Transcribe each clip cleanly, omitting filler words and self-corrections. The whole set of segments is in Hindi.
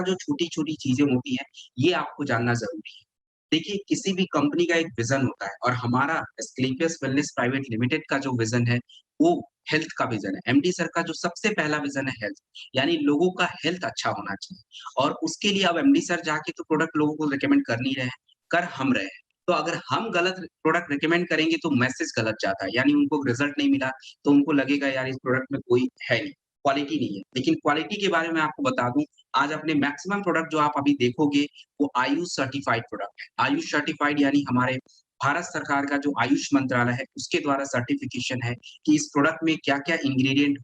जो छोटी-छोटी चीज़ें होती हैं, ये आपको जानना ज़रूरी है। देखिए, किसी भी कंपनी का एक विज़न होता है और हमारा एस्क्लेपियस वेलनेस प्राइवेट लिमिटेड का जो विज़न है, वो हेल्थ का विज़न है। एमडी सर का जो सबसे पहला विज़न है हेल्थ, यानी लोगों का हेल्थ अच्छा होना चाहिए और उसके लिए अब एमडी सर जाके तो प्रोडक्ट लोगों को रिकमेंड कर नहीं रहे हैं, कर हम रहे हैं। तो अगर हम गलत प्रोडक्ट रिकमेंड करेंगे तो मैसेज गलत जाता है, यानी उनको रिज़ल्ट नहीं मिला, तो उनको लगेगा यार इस प्रोडक्ट में कोई है नहीं, क्वालिटी नहीं है। लेकिन क्वालिटी के बारे में आपको बता दूँ, आज अपने मैक्सिमम प्रोडक्ट जो आप अभी देखोगे, वो आयुष सर्टिफाइड प्रोडक्ट है। आयुष सर्टिफाइड यानी हमारे भारत सरकार का जो आयुष मंत्रालय है, उसके द्वारा सर्टिफ़िकेशन है कि इस प्रोडक्ट में क्या-क्या इंग्रीडिएंट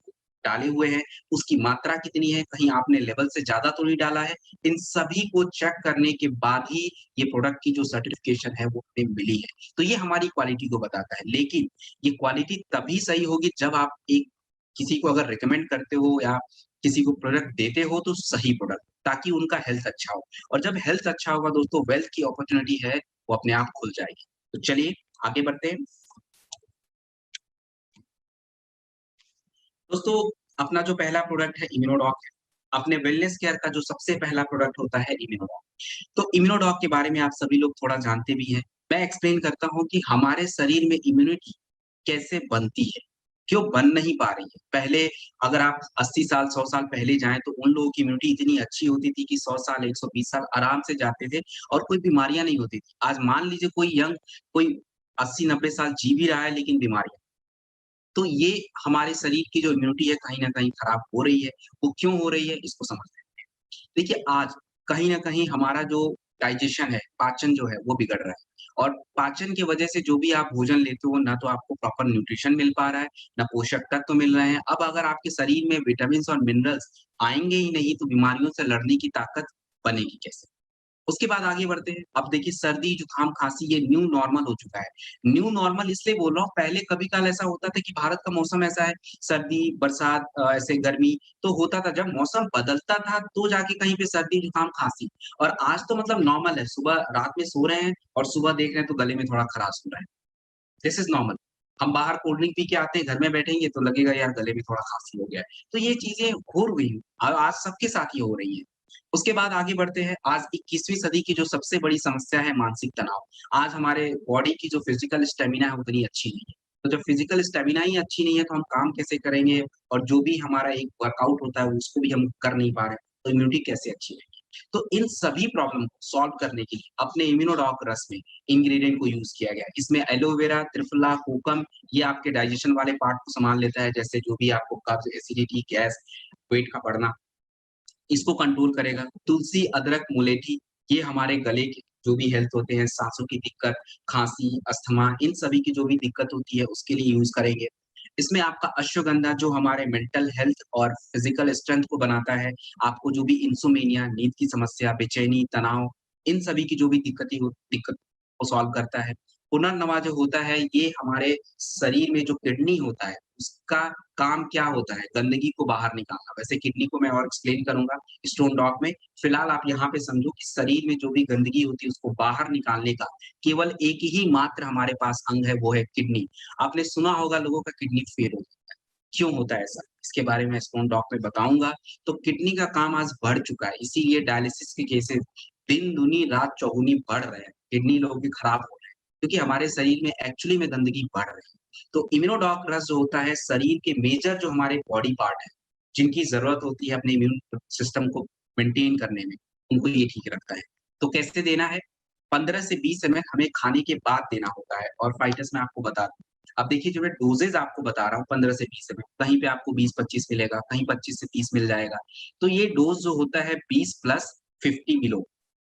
डाले हुए हैं, उसकी मात्रा कितनी है, कहीं आपने लेवल से ज़्यादा तो नहीं डाला है। इन सभी को चेक करने के बाद ही ये प्रोडक्ट की जो सर्टिफ़िकेशन है, वो हमें मिली है। तो ये हमारी क्वालिटी को बताता है। लेकिन ये क्वालिटी तभी सही होगी जब आप एक किसी को अगर रिकमेंड करते हो या किसी को प्रोडक्ट देते हो तो सही प्रोडक्ट, ताकि उनका हेल्थ अच्छा हो। और जब हेल्थ अच्छा होगा दोस्तों वेल्थ की अपॉर्च्युनिटी है, वो अपने आप खुल जाएगी। तो चलिए आगे बढ़ते हैं। दोस्तों अपना जो पहला प्रोडक्ट है इम्यूनोडॉक है। अपने वेलनेस केयर का जो सबसे पहला प्रोडक्ट होता है इम्यूनोडॉक। तो इम्यूनोडॉक के बारे में आप सभी लोग थोड़ा जानते भी हैं। मैं एक्सप्लेन करता हूँ कि हमारे शरीर में इम्यूनिटी कैसे बनती है, क्यों बन नहीं पा रही है। पहले अगर आप 80 साल, 100 साल पहले जाएँ तो उन लोगों की इम्यूनिटी इतनी अच्छी होती थी कि 100 साल, 120 साल आराम से जाते थे और कोई बीमारियाँ नहीं होती थी। आज मान लीजिए कोई यंग कोई 80-90 साल जी भी रहा है लेकिन बीमारियाँ तो ये हमारे शरीर की जो इम्यूनिटी है कहीं न कहीं खराब हो रही है। वो क्यों हो रही है इसको समझते हैं। देखिए आज कहीं न कहीं हमारा जो डाइजेशन है, पाचन जो है वो बिगड़ रहा है और पाचन की वजह से जो भी आप भोजन लेते हो ना तो आपको प्रॉपर न्यूट्रिशन मिल पा रहा है, ना पोषक तत्व मिल रहे हैं। अब अगर आपके शरीर में विटामिन्स और मिनरल्स आएँगे ही नहीं तो बीमारियों से लड़ने की ताकत बनेगी कैसे? उसके बाद आगे बढ़ते हैं। अब देखिए सर्दी, जुकाम, खाँसी ये न्यू नॉर्मल हो चुका है। न्यू नॉर्मल इसलिए बोल रहा हूँ पहले कभी-काल ऐसा होता था कि भारत का मौसम ऐसा है, सर्दी, बरसात ऐसे गर्मी तो होता था। जब मौसम बदलता था तो जाके कहीं पे सर्दी, जुकाम, खाँसी और आज तो मतलब नॉर्मल है। सुबह रात में सो रहे हैं और सुबह देख रहे हैं तो गले में थोड़ा खराश हो रहा है। This is normal. हम बाहर कोल्ड ड्रिंक पी के आते हैं, घर में बैठेंगे तो लगेगा यार गले में थोड़ा खाँसी हो गया है। तो ये चीज़ें हो रही हैं। आज सबके साथ ये हो रही हैं। उसके बाद आगे बढ़ते हैं, आज 21वीं सदी की जो सबसे बड़ी समस्या है मानसिक तनाव। आज हमारे बॉडी की जो फिज़िकल स्टैमिना है उतनी अच्छी नहीं है। तो जब फिज़िकल स्टैमिना ही अच्छी नहीं है तो हम काम कैसे करेंगे और जो भी हमारा एक वर्कआउट होता है उसको भी हम कर नहीं पा रहे हैं, तो इम्यूनिटी कैसे अच्छी रहेगी? तो इन सभी प्रॉब्लम को सॉल्व करने के लिए अपने इम्यूनोडॉक रस में इंग्रीडिएंट को यूज़ किया गया है। इसमें एलोवेरा, त्रिफला, कोकम ये आपके डाइजेशन वाले पार्ट को सँभाल लेता है, जैसे जो भी आपको कब्ज़, एसिडिटी, गैस, वेट का बढ़ना, इसको कंट्रोल करेगा। तुलसी, अदरक, मुलेठी ये हमारे गले के जो भी हेल्थ होते हैं, साँसों की दिक्कत, खाँसी, अस्थमा इन सभी की जो भी दिक्कत होती है उसके लिए यूज़ करेंगे। इसमें आपका अश्वगंधा जो हमारे मेंटल हेल्थ और फिज़िकल स्ट्रेंथ को बनाता है, आपको जो भी इंसोम्निया, नींद की समस्या, बेचैनी, तनाव इन सभी की जो भी दिक्कत को सॉल्व करता है। पुनर्नवा जो होता है ये हमारे शरीर में जो किडनी होता है, उसका काम क्या होता है? गंदगी को बाहर निकालना। वैसे किडनी को मैं और एक्सप्लेन करूँगा स्टोन डॉग में। फिलहाल आप यहाँ पे समझो कि शरीर में जो भी गंदगी होती है उसको बाहर निकालने का केवल एक ही मात्र हमारे पास अंग है वो है किडनी। आपने सुना होगा लोगों का किडनी फेल हो जाता है। क्यों होता है ऐसा? इसके बारे में स्टोन डॉग में बताऊँगा। तो किडनी का काम आज बढ़ चुका है, इसीलिए डायलिसिस के केसेज़ दिन-दूनी रात चौगुनी बढ़ रहे हैं। किडनी लोगों के खराब हो रहे हैं, क्योंकि हमारे शरीर में एक्चुअली में गंदगी बढ़ रही है। तो इम्यूनोडॉक रस जो होता है शरीर के मेजर जो हमारे बॉडी पार्ट हैं, जिनकी ज़रूरत होती है अपने इम्यून सिस्टम को मेंटेन करने में, उनको ये ठीक रखता है। तो कैसे देना है? 15 से 20 एमएल हमें खाने के बाद देना होता है और फाइटर्स मैं आपको बता दूँ। अब देखिए जो मैं डोज़ेज़ आपको बता रहा हूँ 15 से 20 एमएल, कहीं पे आपको 20-25 मिलेगा, कहीं 25 से 30 मिल जाएगा। तो ये डोज़ जो होता है 20 प्लस 50 किलो,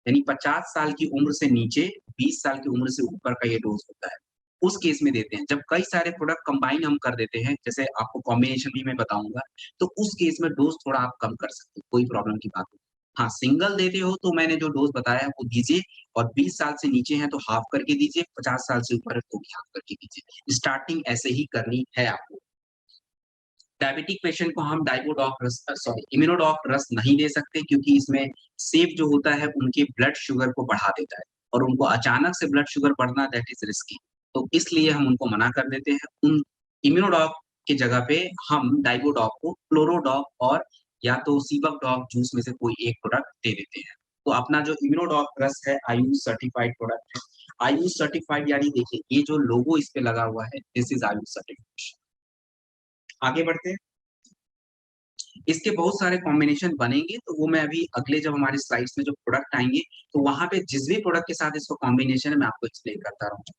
यानी 50 साल की उम्र से नीचे, 20 साल की उम्र से ऊपर का ये डोज़ होता है। उस केस में देते हैं। जब कई सारे प्रोडक्ट कंबाइन हम कर देते हैं, जैसे आपको कॉम्बिनेशन भी मैं बताऊँगा, तो उस केस में डोज़ थोड़ा आप कम कर सकते हो, कोई प्रॉब्लम की बात नहीं। हाँ, सिंगल देते हो तो मैंने जो डोज़ बताया है वो दीजिए और 20 साल से नीचे हैं तो हाफ करके दीजिए, 50 साल से ऊपर है तो भी हाफ करके दीजिए। स्टार्टिंग ऐसे ही करनी है आपको। डायबिटिक पेशेंट को हम इम्यूनोडॉक रस नहीं दे सकते क्योंकि इसमें सेव जो होता है उनके ब्लड शुगर को बढ़ा देता है और उनको अचानक से ब्लड शुगर बढ़ना दैट इज़ रिस्की। तो इसलिए हम उनको मना कर देते हैं। उन इम्यूनोडॉक की जगह पे हम डाइबोडॉक को फ्लोरोडॉक और या तो सीबक डॉग जूस में से कोई एक प्रोडक्ट दे देते हैं। तो अपना जो इम्यूनोडॉक प्लस है आयुष सर्टिफाइड प्रोडक्ट है। आयुष सर्टिफाइड यानी देखिए ये जो लोगो इस पे लगा हुआ है दिस इज आयुष सर्टिफाइड। आगे बढ़ते हैं। इसके बहुत सारे कॉम्बिनेशन बनेंगे तो वो मैं अभी अगले जब हमारे स्लाइड्स में जो प्रोडक्ट आएँगे तो वहाँ पे जिस भी प्रोडक्ट के साथ इसका कॉम्बिनेशन है मैं आपको एक्सप्लेन करता रहूँगा।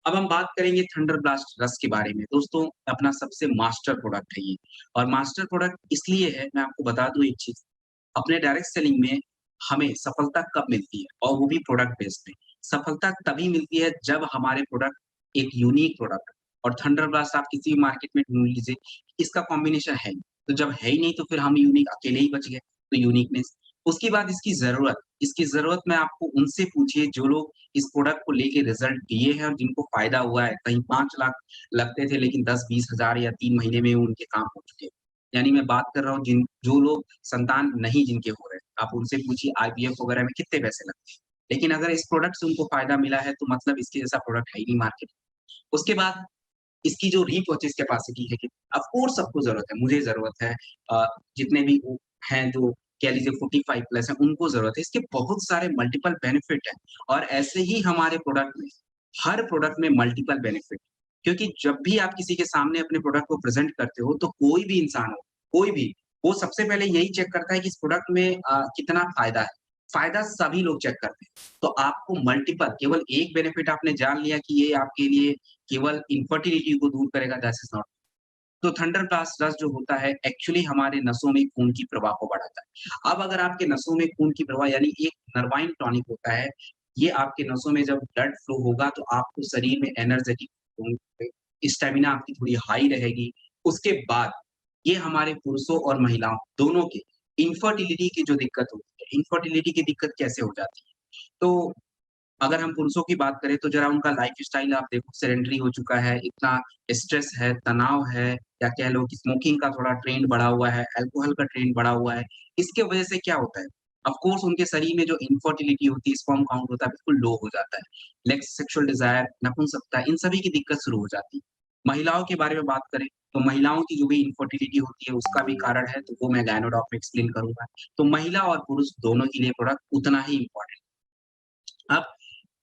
अब हम बात करेंगे थंडर ब्लास्ट रस के बारे में। दोस्तों अपना सबसे मास्टर प्रोडक्ट है ये और मास्टर प्रोडक्ट इसलिए है मैं आपको बता दूँ एक चीज़, अपने डायरेक्ट सेलिंग में हमें सफलता कब मिलती है और वो भी प्रोडक्ट बेस पे। सफलता तभी मिलती है जब हमारे प्रोडक्ट एक यूनिक प्रोडक्ट और थंडर ब्लास्ट आप किसी भी मार्केट में ढूँढ लीजिए, इसका कॉम्बिनेशन है नहीं। तो जब है ही नहीं तो फिर हम यूनिक अकेले ही बच गए, तो यूनिकनेस। उसके बाद इसकी ज़रूरत में आपको उनसे पूछिए जो लोग इस प्रोडक्ट को लेके रिज़ल्ट दिए हैं और जिनको फ़ायदा हुआ है। कहीं 5 लाख लगते थे लेकिन 10-20 हज़ार या 3 महीने में उनके काम हो चुके हैं। यानी मैं बात कर रहा हूँ जो लोग संतान नहीं जिनके हो रहे हैं, आप उनसे पूछिए आईवीएफ वगैरह में कितने पैसे लगते हैं। लेकिन अगर इस प्रोडक्ट से उनको फ़ायदा मिला है तो मतलब इसके जैसा प्रोडक्ट है ही नहीं मार्केट में। उसके बाद इसकी जो रीपर्चेज़ कैपेसिटी है कि ऑफ़ कोर्स सबको ज़रूरत है, मुझे ज़रूरत है जितने भी वो हैं जो कह लीजिए 45 प्लस हैं, उनको ज़रूरत है। इसके बहुत सारे मल्टीपल बेनिफिट हैं और ऐसे ही हमारे प्रोडक्ट में, हर प्रोडक्ट में मल्टीपल बेनिफिट क्योंकि जब भी आप किसी के सामने अपने प्रोडक्ट को प्रेज़ेंट करते हो, तो कोई भी इंसान हो, कोई भी, वो सबसे पहले यही चेक करता है कि इस प्रोडक्ट में कितना फ़ायदा है। फ़ायदा सभी लोग चेक करते हैं। तो आपको मल्टीपल केवल एक बेनिफिट आपने जान लिया कि ये आपके लिए केवल इन्फर्टिलिटी को दूर करेगा दैट इज़ नॉट। तो थंडर ब्लास्ट रस जो होता है एक्चुअली हमारे नसों में खून की प्रवाह को बढ़ाता है। अब अगर आपके नसों में खून की प्रवाह यानी एक नरवाइन टॉनिक होता है, ये आपके नसों में जब ब्लड फ्लो होगा तो आपको शरीर में एनर्जेटिक होंगे, स्टैमिना आपकी थोड़ी हाई रहेगी। उसके बाद ये हमारे पुरुषों और महिलाओं दोनों के इन्फर्टिलिटी की जो दिक्कत होती है, इन्फर्टिलिटी की दिक्कत कैसे हो जाती है? तो अगर हम पुरुषों की बात करें तो ज़रा उनका लाइफ़स्टाइल आप देखो सेडेंटरी हो चुका है, इतना स्ट्रेस है, तनाव है या कह लो कि स्मोकिंग का थोड़ा ट्रेंड बढ़ा हुआ है, अल्कोहल का ट्रेंड बढ़ा हुआ है। इसके वजह से क्या होता है? ऑफ़ कोर्स उनके शरीर में जो इन्फर्टिलिटी होती है, स्पर्म काउंट होता है, बिल्कुल लो हो जाता है। लेग्स सेक्सुअल डिज़ायर, नपुंसकता इन सभी की दिक्कत शुरू हो जाती है। महिलाओं के बारे में बात करें, तो महिलाओं की जो भी इन्फर्टिलिटी होती है, उसका भी कारण है, तो वो मैं गायनो-डॉक में एक्सप्लेन करूँगा। तो महिला और पुरुष दोनों के लिए प्रोडक्ट उतना ही इम्पोर्टेंट है। अब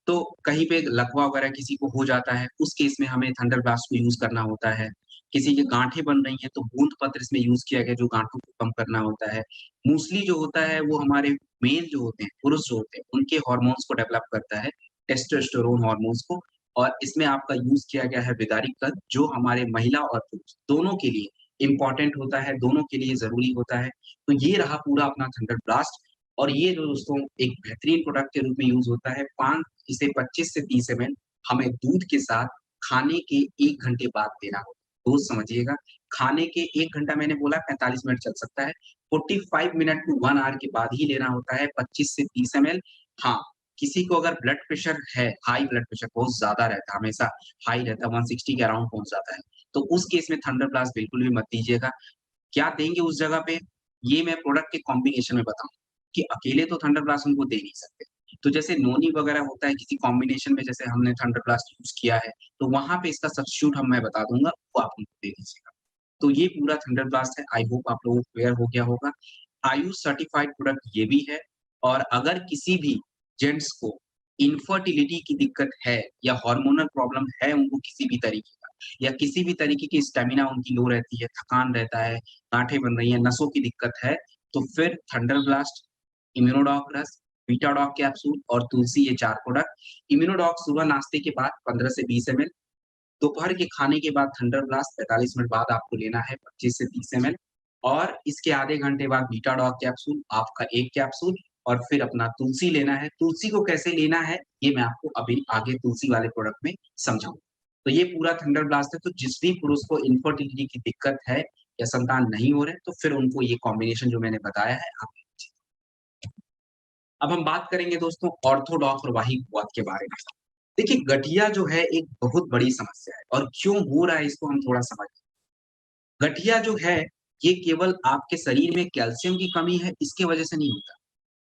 तो कहीं पे लकवा वगैरह किसी को हो जाता है, उस केस में हमें थंडर ब्लास्ट को यूज़ करना होता है। किसी की गाँठें बन रही हैं, तो बूंद पत्र इसमें यूज़ किया गया जो गाँठों को कम करना होता है। मूसली जो होता है वो हमारे मेल जो होते हैं, पुरुष जो होते हैं, उनके हार्मोन्स को डेवलप करता है, टेस्टोस्टेरोन हार्मोन्स को और इसमें आपका यूज़ किया गया है विदारिक कद जो हमारे महिला और पुरुष दोनों के लिए इम्पोर्टेंट होता है, दोनों के लिए ज़रूरी होता है। तो ये रहा पूरा अपना थंडर ब्लास्ट और ये जो दोस्तों एक बेहतरीन प्रोडक्ट के रूप में यूज़ होता है 5 इसे 25 से 30 एमएल हमें दूध के साथ खाने के 1 घंटे बाद देना होगा। रोज़ समझिएगा, खाने के 1 घंटा मैंने बोला 45 मिनट चल सकता है, 45 मिनट टू 1 ऑवर के बाद ही लेना होता है 25 से 30 एमएल। हाँ, किसी को अगर ब्लड प्रेशर है, हाई ब्लड प्रेशर बहुत ज़्यादा रहता है, हमेशा हाई रहता है, 160 के अराउंड पहुँच जाता है, तो उस केस में थंडर ब्लास्ट बिल्कुल भी मत दीजिएगा। क्या देंगे उस जगह पे? ये मैं प्रोडक्ट के कॉम्बिनेशन में बताऊँ, कि अकेले तो थंडर ब्लास्ट उनको दे नहीं सकते। तो जैसे नोनी वगैरह होता है किसी कॉम्बिनेशन में जैसे हमने थंडर ब्लास्ट यूज़ किया है, तो वहाँ पे इसका सब्स्टिट्यूट मैं बता दूँगा, वो आप उनको दे दीजिएगा। तो ये पूरा थंडर ब्लास्ट है, आई होप आप लोगों को क्लियर हो गया होगा। आयुष सर्टिफाइड प्रोडक्ट ये भी है और अगर किसी भी जेंट्स को इन्फर्टिलिटी की दिक्कत है या हार्मोनल प्रॉब्लम है उनको किसी भी तरीके का या किसी भी तरीके की स्टैमिना उनकी लो रहती है, थकान रहता है, गाँठें बन रही हैं, नसों की दिक्कत है, तो फिर थंडर ब्लास्ट, इम्यूनोडॉक रस, बीटाडॉक कैप्सूल और तुलसी ये 4 प्रोडक्ट। इम्यूनोडॉक सुबह नाश्ते के बाद 15 से 20 एमएल, दोपहर के खाने के बाद थंडर ब्लास्ट 45 मिनट बाद आपको लेना है 25 से 30 एमएल और इसके आधे घंटे बाद बीटाडॉक कैप्सूल, आपका 1 कैप्सूल और फिर अपना तुलसी लेना है। तुलसी को कैसे लेना है, ये मैं आपको अभी आगे तुलसी वाले प्रोडक्ट में समझाऊँगा। तो ये पूरा थंडर ब्लास्ट है, तो जिस भी पुरुष को इन्फर्टिलिटी की दिक्कत है या संतान नहीं हो रहे, तो फिर उनको ये कॉम्बिनेशन जो मैंने बताया है आप अब हम बात करेंगे दोस्तों ऑर्थोडॉक्स और वाहिकवाद के बारे में। देखिए गठिया जो है एक बहुत बड़ी समस्या है और क्यों हो रहा है इसको हम थोड़ा समझें। गठिया जो है ये केवल आपके शरीर में कैल्शियम की कमी है इसके वजह से नहीं होता।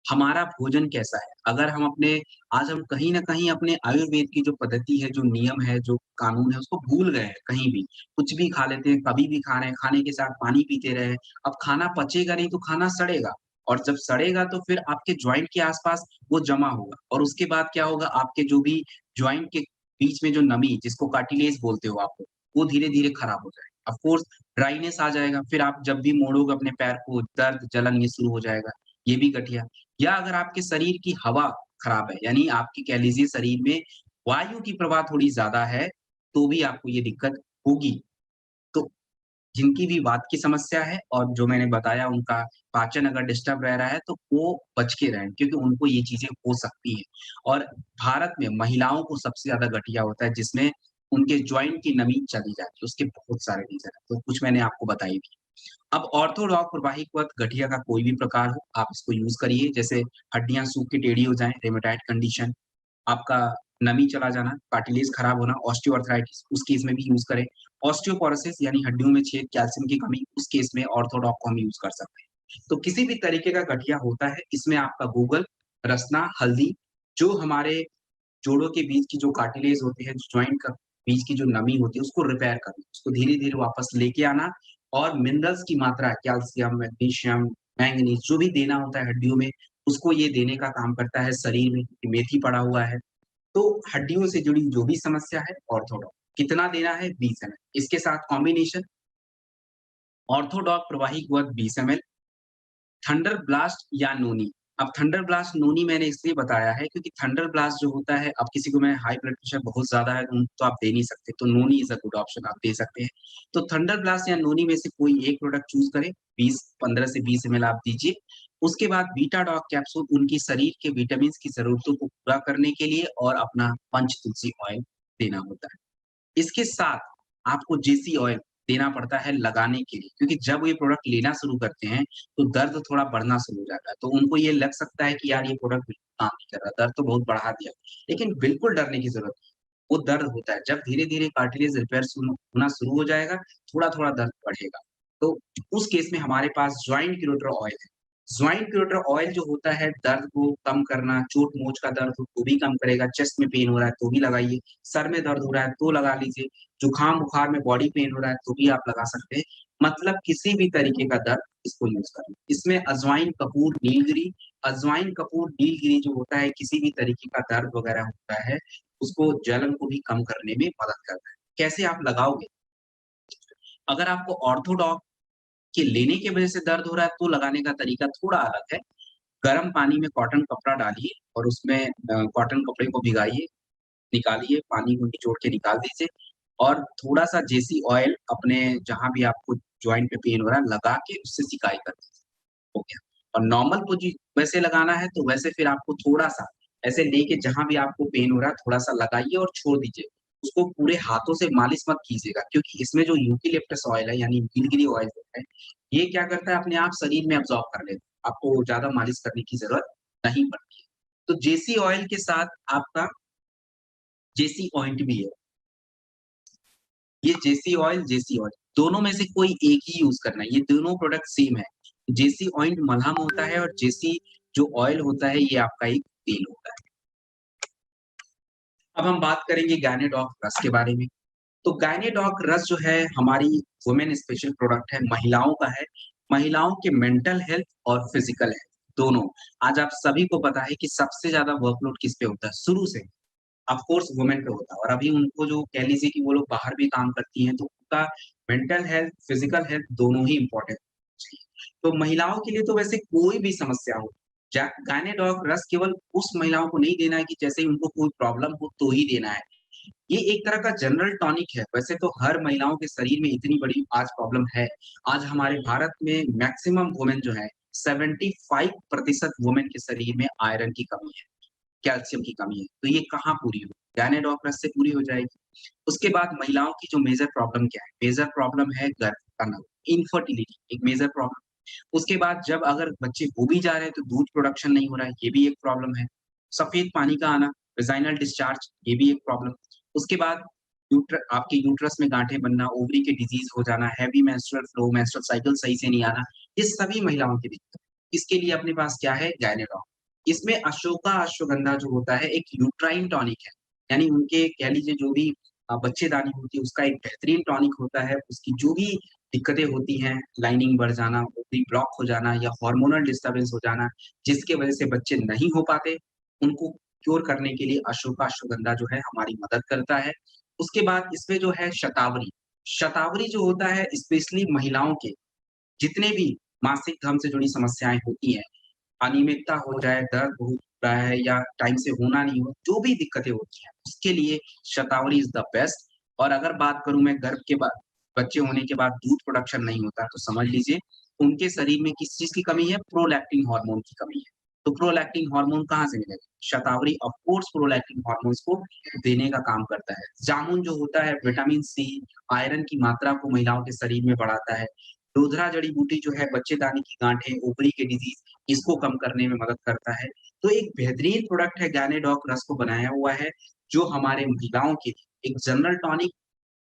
हमारा भोजन कैसा है? अगर हम अपने आज हम कहीं न कहीं अपने आयुर्वेद की जो पद्धति है, जो नियम है, जो कानून है, उसको भूल गए हैं कहीं भी। कुछ भी खा लेते हैं, कभी भी खा रहे हैं, खाने के साथ पानी पीते रहे। अब खाना पचेगा नहीं तो खाना सड़ेगा और जब सड़ेगा तो फिर आपके जॉइंट के आस-पास वो जमा होगा और उसके बाद क्या होगा आपके जो भी जॉइंट के बीच में जो नमी जिसको कार्टिलेज बोलते हो आप, वो धीरे-धीरे खराब हो जाएगा। ऑफ कोर्स ड्राइनेस आ जाएगा, फिर आप जब भी मोड़ोगे अपने पैर को दर्द, जलन ये शुरू हो जाएगा। ये भी गठिया या अगर आपके शरीर की हवा खराब है, यानी आपकी कह लीजिए शरीर में वायु की प्रवाह थोड़ी ज़्यादा है, तो भी आपको ये दिक्कत होगी। तो जिनकी भी वात की समस्या है और जो मैंने बताया उनका पाचन अगर डिस्टर्ब रह रहा है, तो वो बच के रहें क्योंकि उनको ये चीज़ें हो सकती हैं। और भारत में महिलाओं को सबसे ज़्यादा गठिया होता है जिसमें उनके जॉइंट की नमी चली जाती है, उसके बहुत सारे रीज़न हैं, तो कुछ मैंने आपको बताई भी। अब ऑर्थोडॉक प्रवाहित गठिया का कोई भी प्रकार हो, आप इसको यूज़ करिए, जैसे हड्डियाँ सूख के टेढ़ी हो जाएँ, रेमेटॉइड कंडीशन, आपका नमी चला जाना, कार्टिलेज खराब होना, ऑस्टियोआर्थराइटिस, उस केस में भी यूज़ करें। ऑस्टियोपोरोसिस यानी हड्डियों में छेद, कैल्शियम की कमी, उस केस में ऑर्थोडॉक को हम यूज़ कर सकते हैं। तो किसी भी तरीके का गठिया होता है, इसमें आपका गूगल, रसना, हल्दी, जो हमारे जोड़ों के बीच की जो कार्टिलेज होती है, जॉइंट का बीच की जो नमी होती है, उसको रिपेयर करना, उसको धीरे-धीरे वापस लेके आना और मिनरल्स की मात्रा कैल्शियम, मैग्नीशियम, मैंगनीज़ जो भी देना होता है हड्डियों में, उसको ये देने का काम करता है शरीर में, क्योंकि मेथी पड़ा हुआ है। तो हड्डियों से जुड़ी जो भी समस्या है ऑर्थोडॉक, कितना देना है 20 एमएल। इसके साथ कॉम्बिनेशन ऑर्थोडॉक प्रवाही वत 20 एमएल, थंडर ब्लास्ट या नोनी। अब थंडर ब्लास्ट नोनी मैंने इसलिए बताया है क्योंकि थंडर ब्लास्ट जो होता है, अब किसी को में हाई ब्लड प्रेशर बहुत ज़्यादा है तो आप दे नहीं सकते, तो नोनी इज़ अ गुड ऑप्शन आप दे सकते हैं। तो थंडर ब्लास्ट या नोनी में से कोई एक प्रोडक्ट चूज़ करें, 20 15 से 20 एमएल आप दीजिए। उसके बाद बीटाडॉक कैप्सूल उनकी शरीर के विटामिन्स की ज़रूरतों को पूरा करने के लिए और अपना पंचतुलसी ऑयल देना होता है। इसके साथ आपको जेसी ऑयल देना पड़ता है लगाने के लिए, क्योंकि जब ये प्रोडक्ट लेना शुरू करते हैं, तो दर्द थोड़ा बढ़ना शुरू हो जाता है। तो उनको ये लग सकता है कि यार ये प्रोडक्ट बिल्कुल काम नहीं कर रहा, दर्द तो बहुत बढ़ा दिया। लेकिन बिल्कुल डरने की ज़रूरत नहीं, वो दर्द होता है। जब धीरे-धीरे कार्टिलेज रिपेयर होना शुरू हो जाएगा, थोड़ा-थोड़ा दर्द बढ़ेगा। तो उस केस में हमारे पास जॉइंट क्यूरेटर ऑयल है। जॉइंट क्यूरेटर ऑयल जो होता है दर्द को कम करना, चोट-मोच का दर्द हो तो भी कम करेगा, चेस्ट में पेन हो रहा है तो भी लगाइए, सर में दर्द हो रहा है तो लगा लीजिए, जुकाम-बुखार में बॉडी पेन हो रहा है तो भी आप लगा सकते हैं। मतलब किसी भी तरीके का दर्द इसको यूज़ करें। इसमें अजवाइन, कपूर, नीलगिरी जो होता है किसी भी तरीके का दर्द वगैरह होता है, उसको जलन को भी कम करने में मदद करता है। कैसे आप लगाओगे? अगर आपको ऑर्थोडॉक के लेने की वजह से दर्द हो रहा है तो लगाने का तरीका थोड़ा अलग है। गर्म पानी में कॉटन कपड़ा डालिए और उसमें कॉटन कपड़े को भिगाइए, निकालिए, पानी को निचोड़ के निकाल दीजिए और थोड़ा-सा जेसी ऑयल अपने जहाँ भी आपको जॉइंट पे पेन हो रहा है, लगा के उससे सिकाई कर दीजिए, हो गया। और नॉर्मल वैसे लगाना है तो वैसे फिर आपको थोड़ा-सा ऐसे लेके जहाँ भी आपको पेन हो रहा है, थोड़ा-सा लगाइए और छोड़ दीजिए। उसको पूरे हाथों से मालिश मत कीजिएगा क्योंकि इसमें जो यूकेलिप्टस ऑयल है यानी नीलगिरी ऑयल होता है, ये क्या करता है अपने आप शरीर में अब्ज़ॉर्ब कर लेता है। आपको ज़्यादा मालिश करने की ज़रूरत नहीं पड़ती है। तो जेसी ऑयल के साथ आपका जेसी ऑइंट भी है। ये जेसी ऑयल दोनों में से कोई एक ही यूज़ करना है, ये दोनों प्रोडक्ट सेम है। जेसी ऑइंट मलहम होता है और जेसी जो ऑयल होता है ये आपका एक तेल होता है। अब हम बात करेंगे गायनेडॉक रस के बारे में। तो गायनेडॉक रस जो है हमारी वुमेन स्पेशल प्रोडक्ट है, महिलाओं का है। महिलाओं के मेंटल हेल्थ और फिजिकल हेल्थ दोनों। आज आप सभी को पता है कि सबसे ज़्यादा वर्कलोड किस पे होता है शुरू से। ऑफ कोर्स वुमेन पे होता है और अभी उनको जो कह लीजिए कि वो लोग बाहर भी काम करती हैं, तो उनका मेंटल हेल्थ, फिजिकल हेल्थ दोनों ही इम्पोर्टेंट चाहिए। तो महिलाओं के लिए तो वैसे कोई भी समस्या हो, गायनेडॉक रस केवल उस महिलाओं को नहीं देना है कि जैसे ही उनको कोई प्रॉब्लम हो तो ही देना है। ये एक तरह का जनरल टॉनिक है। वैसे तो हर महिलाओं के शरीर में इतनी बड़ी आज प्रॉब्लम है। आज हमारे भारत में मैक्सिमम वुमेन जो है 75% वुमेन के शरीर में आयरन की कमी है। कैल्शियम की कमी है, तो ये कहाँ पूरी होगी? गायनेडॉक्टस से पूरी हो जाएगी। उसके बाद महिलाओं की जो मेजर प्रॉब्लम क्या है? मेजर प्रॉब्लम है गर्भ का ना इनफर्टिलिटी एक मेजर प्रॉब्लम। उसके बाद जब अगर बच्चे हो भी जा रहे हैं तो दूध प्रोडक्शन नहीं हो रहा है, ये भी एक प्रॉब्लम है। सफेद पानी का आना, वेजाइनल डिस्चार्ज ये भी एक प्रॉब्लम। उसके बाद आपके यूट्रस में गाँठें बनना, ओवरी के डिजीज़ हो जाना, heavy menstrual flow, menstrual cycle सही से नहीं आना, ये सभी महिलाओं की दिक्कत है। इसके लिए अपने पास क्या है? गायनेडॉक। इसमें अशोका अश्वगंधा जो होता है एक यूट्राइन टॉनिक है, यानी उनके कह लीजिए जो भी बच्चेदानी होती है उसका एक बेहतरीन टॉनिक होता है। उसकी जो भी दिक्कतें होती हैं, लाइनिंग बढ़ जाना, ओवरी ब्लॉक हो जाना या हार्मोनल डिस्टर्बेंस हो जाना, जिसकी वजह से बच्चे नहीं हो पाते, उनको क्योर करने के लिए अशोका अश्वगंधा जो है हमारी मदद करता है। उसके बाद इसमें जो है शतावरी, शतावरी जो होता है स्पेशली महिलाओं के जितने भी मासिक धर्म से जुड़ी समस्याएँ होती हैं, अनियमितता हो जाए, दर्द हो रहा है या टाइम से होना नहीं हो, जो भी दिक्कतें होती हैं, उसके लिए शतावरी इज़ द बेस्ट। और अगर बात करूँ मैं गर्भ के बाद, बच्चे होने के बाद दूध प्रोडक्शन नहीं होता, तो समझ लीजिए उनके शरीर में किस चीज़ की कमी है? प्रोलैक्टिन हार्मोन की कमी है। तो प्रोलैक्टिन हार्मोन कहाँ से मिलेगा? शतावरी ऑफ कोर्स प्रोलैक्टिन हार्मोन्स को देने का काम करता है। जामुन जो होता है विटामिन सी, आयरन की मात्रा को महिलाओं के शरीर में बढ़ाता है। डोधरा जड़ी-बूटी जो है बच्चेदानी की गांठें, ओवरी के डिजीज़ इसको कम करने में मदद करता है। तो एक बेहतरीन प्रोडक्ट है गैनेडॉक रस को बनाया हुआ है, जो हमारे महिलाओं के लिए एक जनरल टॉनिक